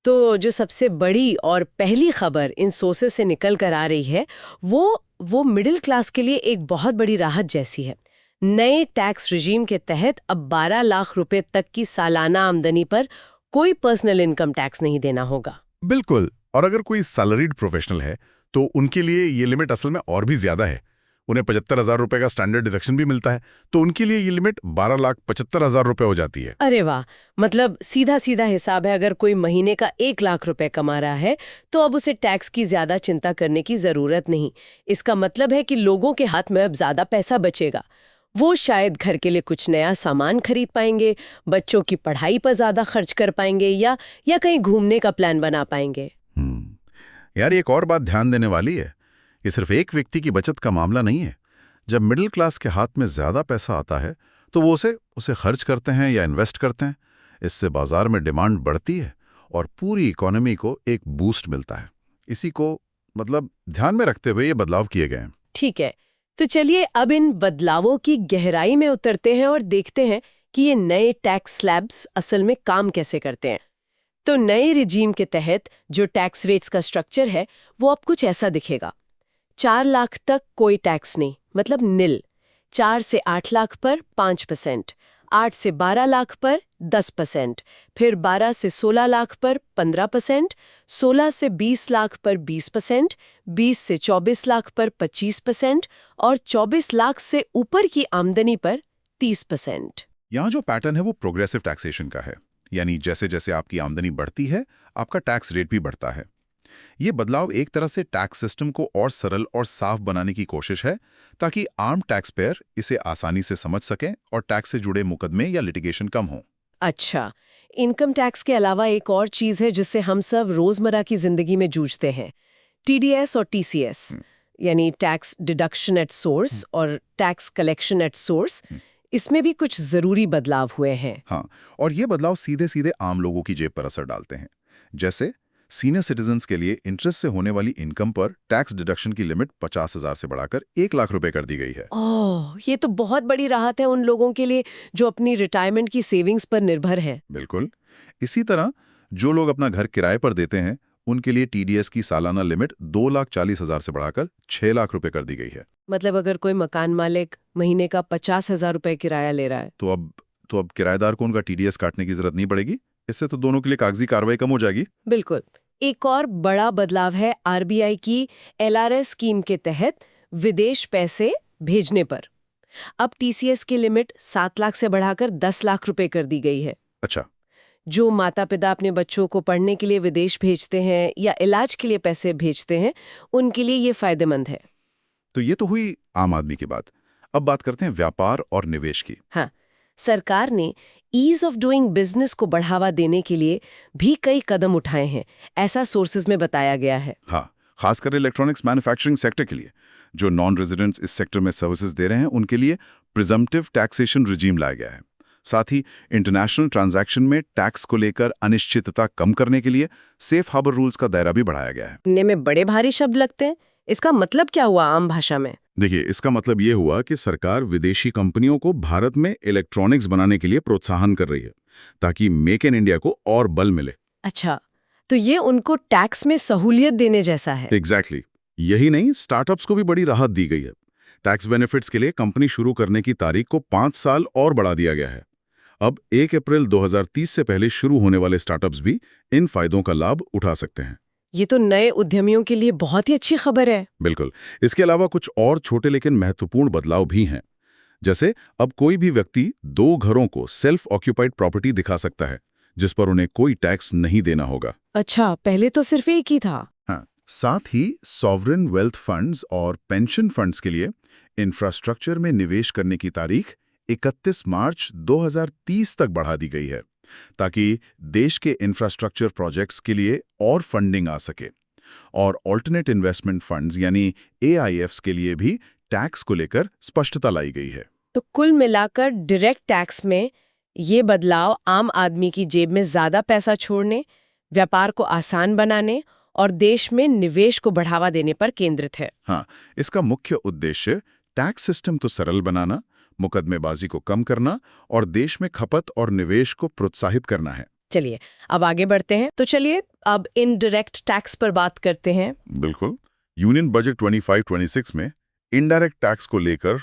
तो जो सबसे बड़ी और पहली खबर इन सोर्सेस से निकल कर आ रही है वो मिडिल क्लास के लिए एक बहुत बड़ी राहत जैसी है। नए टैक्स रिजीम के तहत अब 12 लाख रुपए तक की सालाना आमदनी पर कोई पर्सनल इनकम टैक्स नहीं देना होगा। बिल्कुल। और अगर कोई सैलरीड प्रोफेशनल है तो उनके लिए ये लिमिट असल में और भी ज्यादा है। उन्हें 75,000 रुपए का स्टैंडर्ड डिडक्शन भी मिलता है, तो उनके लिए ये लिमिट 12,75,000 रुपए हो जाती है। अरे वाह! मतलब सीधा सीधा हिसाब है, अगर कोई महीने का 1 लाख रुपए कमा रहा है तो अब उसे टैक्स की ज्यादा चिंता करने की जरूरत नहीं। इसका मतलब है कि लोगों के हाथ में अब ज्यादा पैसा बचेगा। वो शायद घर के लिए कुछ नया सामान खरीद पाएंगे, बच्चों की पढ़ाई पर ज्यादा खर्च कर पाएंगे या कहीं घूमने का प्लान बना पाएंगे। यार, एक और बात ध्यान देने वाली है, ये सिर्फ एक व्यक्ति की बचत का मामला नहीं है। जब मिडिल क्लास के हाथ में ज्यादा पैसा आता है तो वो उसे खर्च करते हैं या इन्वेस्ट करते हैं। इससे बाजार में डिमांड बढ़ती है और पूरी इकोनॉमी को एक बूस्ट मिलता है। इसी को ध्यान में रखते हुए ये बदलाव किए गए हैं। ठीक है, तो चलिए अब इन बदलावों की गहराई में उतरते हैं और देखते हैं कि ये नए टैक्स स्लैब्स असल में काम कैसे करते हैं। तो नए रिजीम के तहत जो टैक्स रेट्स का स्ट्रक्चर है वो अब कुछ ऐसा दिखेगा। 4 लाख तक कोई टैक्स नहीं, मतलब निल। 4 से 8 लाख पर 5%, 8 से 12 लाख पर 10%, फिर 12 से 16 लाख पर 15%, 16 से 20 लाख पर 20%, 20 से 24 लाख पर 25% और 24 लाख से ऊपर की आमदनी पर 30%। यहाँ जो पैटर्न है वो प्रोग्रेसिव टैक्सेशन का है, यानी जैसे जैसे आपकी आमदनी बढ़ती है आपका टैक्स रेट भी बढ़ता है। ये बदलाव एक तरह से टैक्स सिस्टम को और सरल और साफ बनाने की कोशिश है ताकि आम टैक्स पेयर इसे आसानी से समझ सकें और टैक्स से जुड़े मुकदमे या लिटिगेशन कम हो। अच्छा, इनकम टैक्स के अलावा एक और चीज है जिससे हम सब रोजमर्रा की जिंदगी में जूझते हैं, TDS और TCS, यानी टैक्स डिडक्शन एट सोर्स और टैक्स कलेक्शन एट सोर्स। इसमें भी कुछ जरूरी बदलाव हुए हैं। हाँ, और ये बदलाव सीधे सीधे आम लोगों की जेब पर असर डालते हैं। जैसे सीनियर सिटीजन्स के लिए इंटरेस्ट से होने वाली इनकम पर टैक्स डिडक्शन की लिमिट 50,000 से बढ़ाकर 1 लाख रुपए कर दी गई है। ओह, ये तो बहुत बड़ी राहत है उन लोगों के लिए जो अपनी रिटायरमेंट की सेविंग्स पर निर्भर हैं। बिल्कुल। इसी तरह जो लोग अपना घर किराए पर देते हैं उनके लिए TDS की सालाना लिमिट 2,40,000 से बढ़ाकर 6 लाख रुपए कर दी गई है। मतलब अगर कोई मकान मालिक महीने का 50,000 रुपए किराया ले रहा है तो अब किराएदार को उनका TDS काटने की जरूरत नहीं पड़ेगी। इससे तो दोनों के लिए कागजी कार्रवाई कम हो जाएगी। बिल्कुल। एक और बड़ा बदलाव है RBI की LRS स्कीम के तहत विदेश पैसे भेजने पर। अब TCS की लिमिट 7 लाख से बढ़ाकर 10 लाख रुपए कर दी गई है। अच्छा, जो माता पिता अपने बच्चों को पढ़ने के लिए विदेश भेजते हैं या इलाज के लिए पैसे भेजते हैं उनके लिए ये फायदेमंद है। तो ये तो हुई आम आदमी की बात। अब बात करते हैं व्यापार और निवेश की। हाँ, सरकार ने ईज ऑफ डूइंग बिजनेस को बढ़ावा देने के लिए भी कई कदम उठाए हैं, ऐसा सोर्सेज में बताया गया है। हाँ, खासकर इलेक्ट्रॉनिक्स मैन्युफैक्चरिंग सेक्टर के लिए जो नॉन रेजिडेंट्स इस सेक्टर में सर्विसेज दे रहे हैं उनके लिए प्रिजम्प्टिव टैक्सेशन रिजीम लाया गया है। साथ ही इंटरनेशनल ट्रांजैक्शन में टैक्स को लेकर अनिश्चितता कम करने के लिए सेफ हार्बर रूल्स का दायरा भी बढ़ाया गया है। सुनने में बड़े भारी शब्द लगते हैं, इसका मतलब क्या हुआ आम भाषा में? देखिए, इसका मतलब ये हुआ कि सरकार विदेशी कंपनियों को भारत में इलेक्ट्रॉनिक्स बनाने के लिए प्रोत्साहन कर रही है ताकि मेक इन इंडिया को और बल मिले। अच्छा, तो ये उनको टैक्स में सहूलियत देने जैसा है। एग्जैक्टली। यही नहीं, स्टार्टअप्स को भी बड़ी राहत दी गई है। टैक्स बेनिफिट्स के लिए कंपनी शुरू करने की तारीख को 5 साल और बढ़ा दिया गया है। अब 1 अप्रैल 2030 से पहले शुरू होने वाले स्टार्टअप्स भी इन फायदों का लाभ उठा सकते हैं। ये तो नए उद्यमियों के लिए बहुत ही अच्छी खबर है। बिल्कुल। इसके अलावा कुछ और छोटे लेकिन महत्वपूर्ण बदलाव भी हैं। जैसे अब कोई भी व्यक्ति 2 घरों को सेल्फ ऑक्यूपाइड प्रॉपर्टी दिखा सकता है जिस पर उन्हें कोई टैक्स नहीं देना होगा। अच्छा, पहले तो सिर्फ एक ही था। हाँ, साथ ही सॉवरेन वेल्थ फंड्स और पेंशन फंड्स के लिए इंफ्रास्ट्रक्चर में निवेश करने की तारीख 31 मार्च 2030 तक बढ़ा दी गई है ताकि देश के इंफ्रास्ट्रक्चर प्रोजेक्ट्स के लिए और फंडिंग आ सके। और ऑल्टरनेट इन्वेस्टमेंट फंड्स यानी AIFs के लिए भी टैक्स को लेकर स्पष्टता लाई गई है। तो कुल मिलाकर डायरेक्ट टैक्स में ये बदलाव आम आदमी की जेब में ज्यादा पैसा छोड़ने, व्यापार को आसान बनाने और देश में निवेश को बढ़ावा देने पर केंद्रित है। हाँ, इसका मुख्य उद्देश्य टैक्स सिस्टम तो सरल बनाना, मुकदमेबाजी को कम करना और देश में खपत और निवेश को प्रोत्साहित करना है। चलिए अब आगे बढ़ते हैं। तो चलिए अब इनडायरेक्ट टैक्स पर बात करते हैं। बिल्कुल। यूनियन बजट 25-26 में इनडायरेक्ट टैक्स को लेकर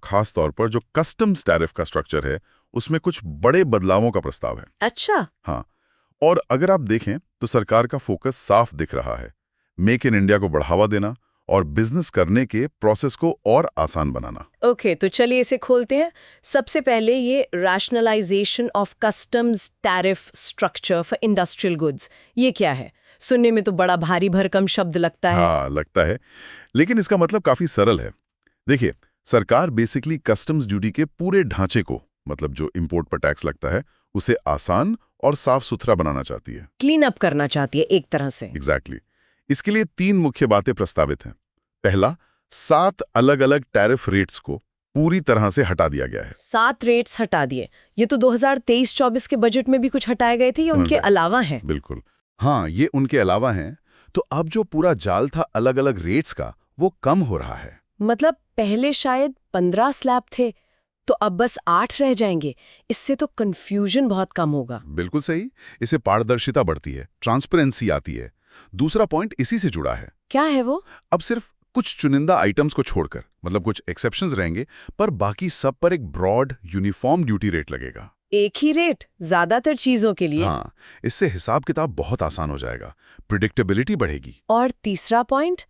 खास तौर पर जो कस्टम्स टैरिफ का स्ट्रक्चर है उसमें कुछ बड़े बदलावों का प्रस्ताव है। अच्छा। हाँ, और अगर आप देखें तो सरकार का फोकस साफ दिख रहा है, मेक इन इंडिया को बढ़ावा देना और बिजनेस करने के प्रोसेस को और आसान बनाना। ओके, तो चलिए इसे खोलते हैं। सबसे पहले ये rationalisation of customs tariff structure for industrial goods, ये क्या है? सुनने में तो बड़ा भारी भरकम शब्द लगता है। हाँ, लगता है, लेकिन इसका मतलब काफी सरल है। देखिए, सरकार बेसिकली कस्टम्स ड्यूटी के पूरे ढांचे को, मतलब जो इंपोर्ट पर टैक्स लगता है, उसे आसान और साफ सुथरा बनाना चाहती है, क्लीन अप करना चाहती है एक तरह से। एग्जैक्टली। इसके लिए 3 मुख्य बातें प्रस्तावित हैं। पहला, 7 अलग अलग टैरिफ रेट्स को पूरी तरह से हटा दिया गया है। 7 रेट्स हटा दिए। ये तो 2023-24 के बजट में भी कुछ हटाए गए थे, ये उनके अलावा हैं? बिल्कुल, हाँ, ये उनके अलावा हैं। तो अब जो पूरा जाल था अलग अलग रेट्स का, वो कम हो रहा है। मतलब पहले शायद 15 स्लैब थे, तो अब बस 8 रह जाएंगे। इससे तो कंफ्यूजन बहुत कम होगा। बिल्कुल सही। इससे पारदर्शिता बढ़ती है, ट्रांसपेरेंसी आती है। दूसरा पॉइंट इसी से जुड़ा है। क्या है वो? अब सिर्फ कुछ चुनिंदा आइटम्स को छोड़कर, मतलब कुछ एक्सेप्शंस रहेंगे, पर बाकी सब पर एक ब्रॉड यूनिफॉर्म ड्यूटी रेट लगेगा। एक ही रेट ज्यादातर चीजों के लिए। हाँ, इससे हिसाब किताब बहुत आसान हो जाएगा, प्रिडिक्टेबिलिटी बढ़ेगी। और तीसरा पॉइंट,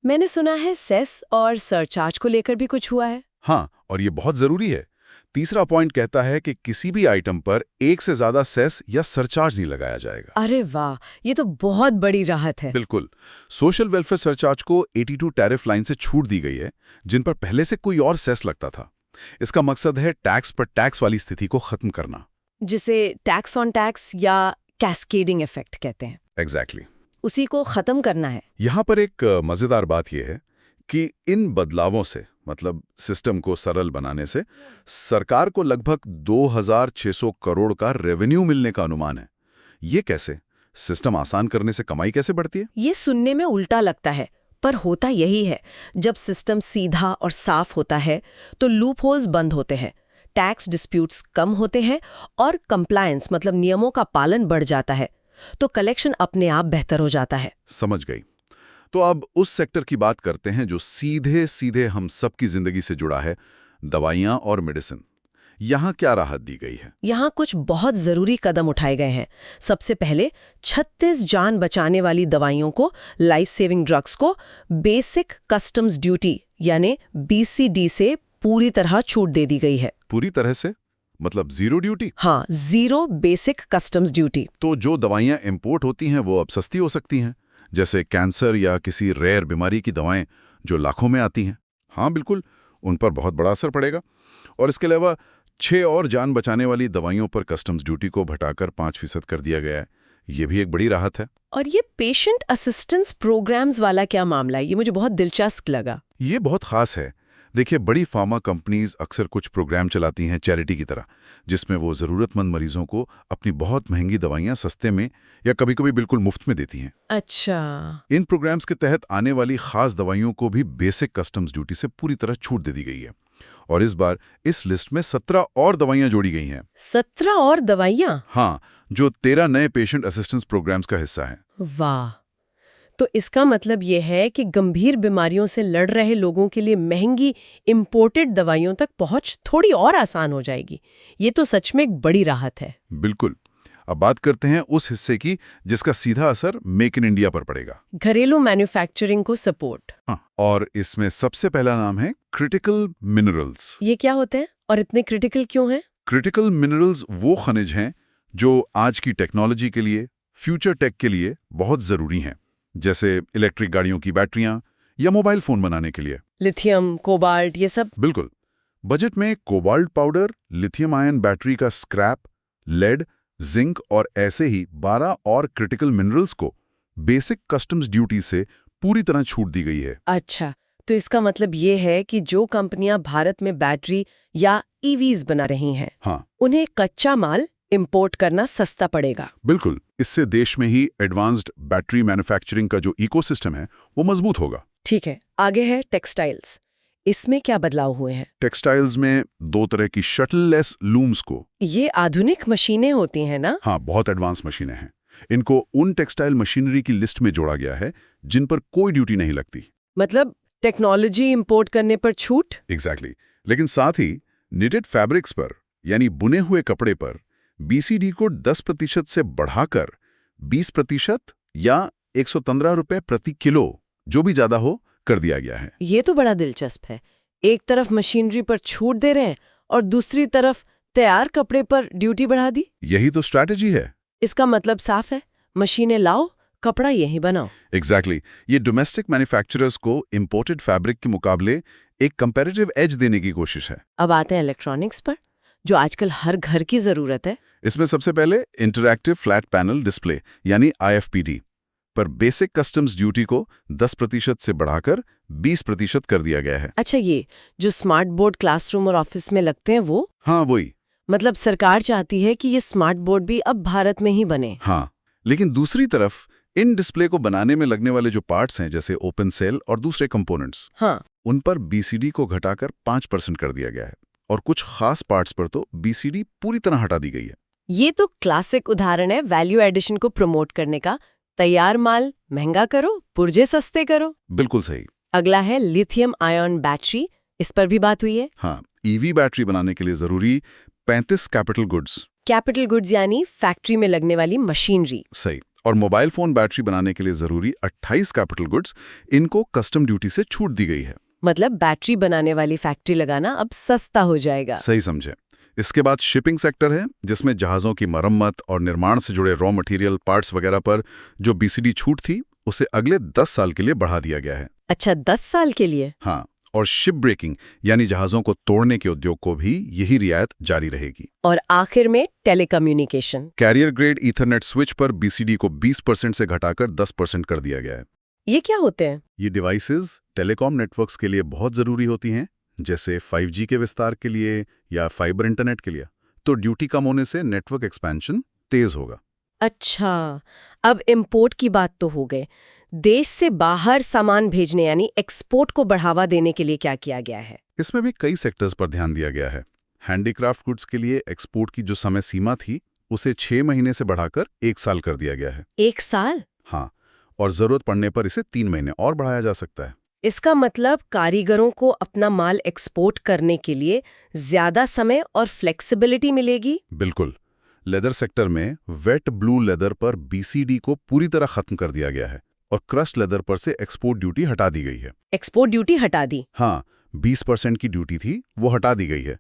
मैंने सुना है सेस और सरचार्ज को लेकर भी कुछ हुआ है। हाँ, और ये बहुत जरूरी है। तीसरा पॉइंट कहता है कि किसी भी आइटम पर एक से ज्यादा सेस या सरचार्ज नहीं लगाया जाएगा। अरे वाह, ये तो बहुत बड़ी राहत है। बिल्कुल। सोशल वेलफेयर सरचार्ज को 82 टैरिफ लाइन से छूट दी गई है, जिन पर पहले से कोई और सेस लगता था। इसका मकसद है टैक्स पर टैक्स वाली स्थिति को खत्म करना। जिसे टैक्स ऑन टैक्स या कैस्केडिंग इफेक्ट कहते हैं। एग्जैक्टली। उसी को खत्म करना है। यहाँ पर एक मजेदार बात यह है कि इन बदलावों से, मतलब सिस्टम को सरल बनाने से, सरकार को लगभग 2600 करोड़ का रेवेन्यू मिलने का अनुमान है। ये कैसे? सिस्टम आसान करने से कमाई कैसे बढ़ती है? ये सुनने में उल्टा लगता है, पर होता यही है। जब सिस्टम सीधा और साफ होता है तो लूप होल्स बंद होते हैं, टैक्स डिस्प्यूट्स कम होते हैं और कंप्लायंस मतलब नियमों का पालन बढ़ जाता है, तो कलेक्शन अपने आप बेहतर हो जाता है। समझ गई। तो अब उस सेक्टर की बात करते हैं जो सीधे सीधे हम सबकी जिंदगी से जुड़ा है, दवाइयाँ और मेडिसिन। यहाँ क्या राहत दी गई है? यहाँ कुछ बहुत जरूरी कदम उठाए गए हैं। सबसे पहले 36 जान बचाने वाली दवाइयों को, लाइफ सेविंग ड्रग्स को बेसिक कस्टम्स ड्यूटी यानी BCD से पूरी तरह छूट दे दी गई है। पूरी तरह से? मतलब जीरो ड्यूटी? हाँ, जीरो बेसिक कस्टम्स ड्यूटी। तो जो दवाइयाँ इंपोर्ट होती हैं वो अब सस्ती हो सकती हैं, जैसे कैंसर या किसी रेयर बीमारी की दवाएं जो लाखों में आती हैं। हाँ बिल्कुल, उन पर बहुत बड़ा असर पड़ेगा। और इसके अलावा 6 और जान बचाने वाली दवाइयों पर कस्टम्स ड्यूटी को घटाकर 5% कर दिया गया है। ये भी एक बड़ी राहत है। और ये पेशेंट असिस्टेंस प्रोग्राम्स वाला क्या मामला है? ये मुझे बहुत दिलचस्प लगा। ये बहुत खास है। देखिए, बड़ी फार्मा कंपनीज अक्सर कुछ प्रोग्राम चलाती हैं चैरिटी की तरह, जिसमें वो ज़रूरतमंद मरीजों को अपनी बहुत महंगी दवाइयाँ सस्ते में या कभी-कभी बिल्कुल मुफ्त में देती हैं। अच्छा। इन प्रोग्राम्स के तहत आने वाली खास दवाइयों को भी बेसिक कस्टम्स ड्यूटी से पूरी तरह छूट दे दी गई है। और इस बार इस लिस्ट में 17 और दवाइयाँ जोड़ी गई हैं। 17 और दवाइयाँ? हाँ, जो 13 नए पेशेंट असिस्टेंस प्रोग्राम्स का हिस्सा हैं। वाह! तो इसका मतलब ये है कि गंभीर बीमारियों से लड़ रहे लोगों के लिए महंगी इंपोर्टेड दवाइयों तक पहुंच थोड़ी और आसान हो जाएगी। ये तो सच में एक बड़ी राहत है। बिल्कुल। अब बात करते हैं उस हिस्से की जिसका सीधा असर मेक इन इंडिया पर पड़ेगा। घरेलू मैन्युफैक्चरिंग को सपोर्ट। हाँ, और इसमें सबसे पहला नाम है क्रिटिकल मिनरल्स। ये क्या होते हैं और इतने क्रिटिकल क्यों हैं? क्रिटिकल मिनरल्स वो खनिज हैं जो आज की टेक्नोलॉजी के लिए, फ्यूचर टेक के लिए बहुत जरूरी हैं, जैसे इलेक्ट्रिक गाड़ियों की बैटरियां या मोबाइल फोन बनाने के लिए। लिथियम, कोबाल्ट, ये सब? बिल्कुल। बजट में cobalt powder, lithium ion battery का स्क्रैप, लेड, जिंक और ऐसे ही 12 और क्रिटिकल मिनरल्स को बेसिक कस्टम्स ड्यूटी से पूरी तरह छूट दी गई है। अच्छा, तो इसका मतलब ये है कि जो कंपनियां भारत में बैटरी या EVs बना रही हैं, हाँ, उन्हें कच्चा माल इंपोर्ट करना सस्ता पड़ेगा। बिल्कुल। इससे देश में ही एडवांस्ड बैटरी मैन्युफैक्चरिंग का जो इकोसिस्टम है वो मजबूत होगा। ठीक है, आगे है टेक्सटाइल्स। इसमें क्या बदलाव हुए हैं? टेक्सटाइल्स में 2 तरह की शटल-लेस लूम्स को, ये आधुनिक मशीनें होती हैं ना? हाँ, बहुत एडवांस मशीनें हैं। इनको उन टेक्सटाइल मशीनरी की लिस्ट में जोड़ा गया है जिन पर कोई ड्यूटी नहीं लगती। मतलब टेक्नोलॉजी इंपोर्ट करने पर छूट? एग्जैक्टली। लेकिन साथ ही निटेड फैब्रिक्स पर, यानी बुने हुए कपड़े पर BCD को 10% से बढ़ाकर 20% या 115 रुपए प्रति किलो, जो भी ज्यादा हो, कर दिया गया है। ये तो बड़ा दिलचस्प है। एक तरफ मशीनरी पर छूट दे रहे हैं और दूसरी तरफ तैयार कपड़े पर ड्यूटी बढ़ा दी। यही तो स्ट्रैटेजी है। इसका मतलब साफ है, मशीनें लाओ, कपड़ा यहीं बनाओ। एग्जैक्टली। ये डोमेस्टिक मैन्युफैक्चरर्स को इंपोर्टेड फैब्रिक के मुकाबले एक कंपैरेटिव एज देने की कोशिश है। अब आते हैं इलेक्ट्रॉनिक्स पर, जो आजकल हर घर की जरूरत है। इसमें सबसे पहले इंटरैक्टिव फ्लैट पैनल डिस्प्ले यानी IFPD पर बेसिक कस्टम्स ड्यूटी को 10% से बढ़ाकर 20% कर दिया गया है। अच्छा, ये जो स्मार्ट बोर्ड क्लासरूम और ऑफिस में लगते हैं वो? हाँ, वही। मतलब सरकार चाहती है कि ये स्मार्ट बोर्ड भी अब भारत में ही बने। हाँ, लेकिन दूसरी तरफ इन डिस्प्ले को बनाने में लगने वाले जो पार्ट्स हैं, जैसे ओपन सेल और दूसरे कंपोनेंट्स, हाँ, उन पर BCD को घटाकर 5% कर दिया गया है। और कुछ खास पार्ट्स पर तो BCD पूरी तरह हटा दी गई है। ये तो क्लासिक उदाहरण है वैल्यू एडिशन को प्रमोट करने का। तैयार माल महंगा करो, पुर्जे सस्ते करो। बिल्कुल सही। अगला है लिथियम आयन बैटरी। इस पर भी बात हुई है। हाँ, EV बैटरी बनाने के लिए जरूरी 35 कैपिटल गुड्स। कैपिटल गुड्स यानी फैक्ट्री में लगने वाली मशीनरी। सही। और मोबाइल फोन बैटरी बनाने के लिए जरूरी 28 कैपिटल गुड्स, इनको कस्टम ड्यूटी से छूट दी गई है। मतलब बैटरी बनाने वाली फैक्ट्री लगाना अब सस्ता हो जाएगा। सही समझे। इसके बाद शिपिंग सेक्टर है, जिसमें जहाज़ों की मरम्मत और निर्माण से जुड़े रॉ मटेरियल, पार्ट्स वगैरह पर जो बीसीडी छूट थी उसे अगले 10 साल के लिए बढ़ा दिया गया है। अच्छा, 10 साल के लिए? हाँ। और शिप ब्रेकिंग यानी जहाज़ों को तोड़ने के उद्योग को भी यही रियायत जारी रहेगी। और आखिर में telecommunication. Carrier grade ethernet switch पर बीसीडी को 20% से घटाकर 10% कर दिया गया है। ये क्या होते हैं? ये डिवाइसेस टेलीकॉम नेटवर्क्स के लिए बहुत ज़रूरी होती हैं, जैसे 5G के विस्तार के लिए या फाइबर इंटरनेट के लिए। तो ड्यूटी कम होने से नेटवर्क एक्सपेंशन तेज होगा। अच्छा, अब इंपोर्ट की बात तो हो गई। देश से बाहर सामान भेजने यानी एक्सपोर्ट को बढ़ावा देने के लिए क्या किया गया है? इसमें भी कई सेक्टर्स पर ध्यान दिया गया है। हैंडीक्राफ्ट गुड्स के लिए एक्सपोर्ट की जो समय सीमा थी उसे 6 महीने से बढ़ाकर 1 साल कर दिया गया है। 1 साल? हाँ, और जरूरत पड़ने पर इसे 3 महीने और बढ़ाया जा सकता है। इसका मतलब कारीगरों को अपना माल एक्सपोर्ट करने के लिए ज्यादा समय और फ्लेक्सिबिलिटी मिलेगी। बिल्कुल। लेदर सेक्टर में वेट ब्लू लेदर पर बीसीडी को पूरी तरह खत्म कर दिया गया है और क्रस्ट लेदर पर से एक्सपोर्ट ड्यूटी हटा दी गई है। एक्सपोर्ट ड्यूटी हटा दी? हाँ, 20% की ड्यूटी थी, वो हटा दी गई है।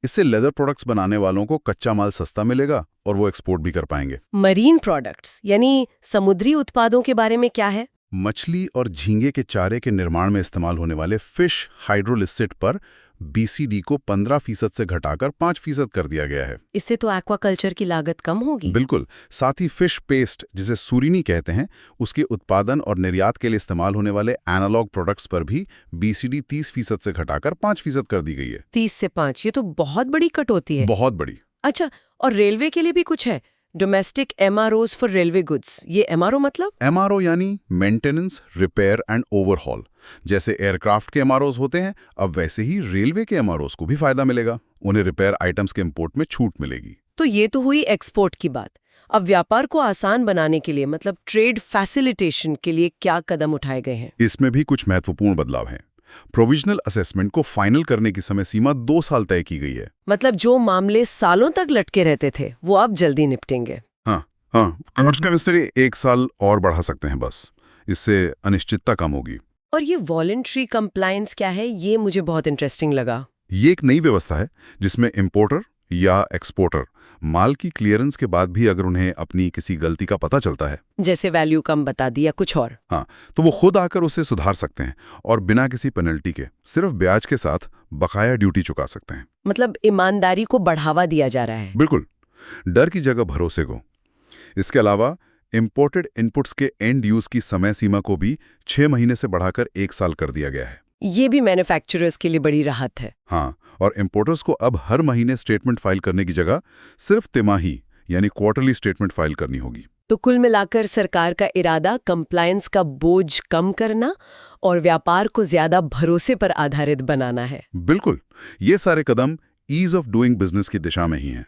इससे लेदर प्रोडक्ट्स बनाने वालों को कच्चा माल सस्ता मिलेगा और वो एक्सपोर्ट भी कर पाएंगे। मरीन प्रोडक्ट्स यानी समुद्री उत्पादों के बारे में क्या है? मछली और झींगे के चारे के निर्माण में इस्तेमाल होने वाले फिश हाइड्रोलिसिट पर बीसीडी को 15% से घटाकर 5% कर दिया गया है। इससे तो एक्वाकल्चर की लागत कम होगी। बिल्कुल। साथ ही फिश पेस्ट, जिसे सूरीनी कहते हैं, उसके उत्पादन और निर्यात के लिए इस्तेमाल होने वाले एनालॉग प्रोडक्ट्स पर भी बीसीडी 30% से घटाकर 5% कर दी गई है। 30 से 5, ये तो बहुत बड़ी कट होती है। बहुत बड़ी। अच्छा, और रेलवे के लिए भी कुछ है? Domestic MROs for railway goods. ये एमआरओ मतलब? एमआरओ यानी मेंटेनेंस, रिपेयर एंड ओवरहॉल। जैसे एयरक्राफ्ट के एमआरओज होते हैं, अब वैसे ही रेलवे के एमआरओज को भी फायदा मिलेगा। उन्हें रिपेयर आइटम्स के इंपोर्ट में छूट मिलेगी। तो ये तो हुई एक्सपोर्ट की बात। अब व्यापार को आसान बनाने के लिए, मतलब ट्रेड फैसिलिटेशन के लिए क्या कदम उठाए गए हैं? इसमें भी कुछ महत्वपूर्ण बदलाव हैं। प्रोविजनल असेसमेंट को फाइनल करने की समय सीमा 2 साल तय की गई है। मतलब जो मामले सालों तक लटके रहते थे वो अब जल्दी निपटेंगे। हाँ, कमर्शियल मिनिस्ट्री 1 साल और बढ़ा सकते हैं बस। इससे अनिश्चितता कम होगी। और ये वॉलंटरी कंप्लायंस क्या है? ये मुझे बहुत इंटरेस्टिंग लगा। ये एक नई व्यवस्था है जिसमें इंपोर्टर या एक्सपोर्टर माल की क्लियरेंस के बाद भी अगर उन्हें अपनी किसी गलती का पता चलता है, जैसे वैल्यू कम बता दी या कुछ और, हाँ, तो वो खुद आकर उसे सुधार सकते हैं और बिना किसी पेनल्टी के सिर्फ ब्याज के साथ बकाया ड्यूटी चुका सकते हैं। मतलब ईमानदारी को बढ़ावा दिया जा रहा है। बिल्कुल। डर की जगह भरोसे को। इसके अलावा इंपोर्टेड इनपुट्स के एंड यूज की समय सीमा को भी 6 महीने से बढ़ाकर 1 साल कर दिया गया है। ये भी मैन्युफैक्चरर्स के लिए बड़ी राहत है। हाँ, और इंपोर्टर्स को अब हर महीने स्टेटमेंट फाइल करने की जगह सिर्फ तिमाही यानी क्वार्टरली स्टेटमेंट फाइल करनी होगी। तो कुल मिलाकर सरकार का इरादा कंप्लायंस का बोझ कम करना और व्यापार को ज्यादा भरोसे पर आधारित बनाना है। बिल्कुल। ये सारे कदम ईज ऑफ डूइंग बिजनेस की दिशा में ही हैं।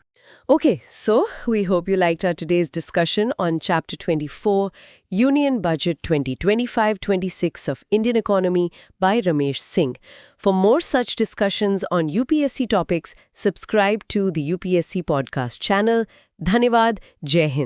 Okay, so we hope you liked our today's discussion on Chapter 24, Union Budget 2025-26 of Indian Economy by Ramesh Singh. For more such discussions on UPSC topics, subscribe to the UPSC podcast channel. Dhanyavad, Jai Hind.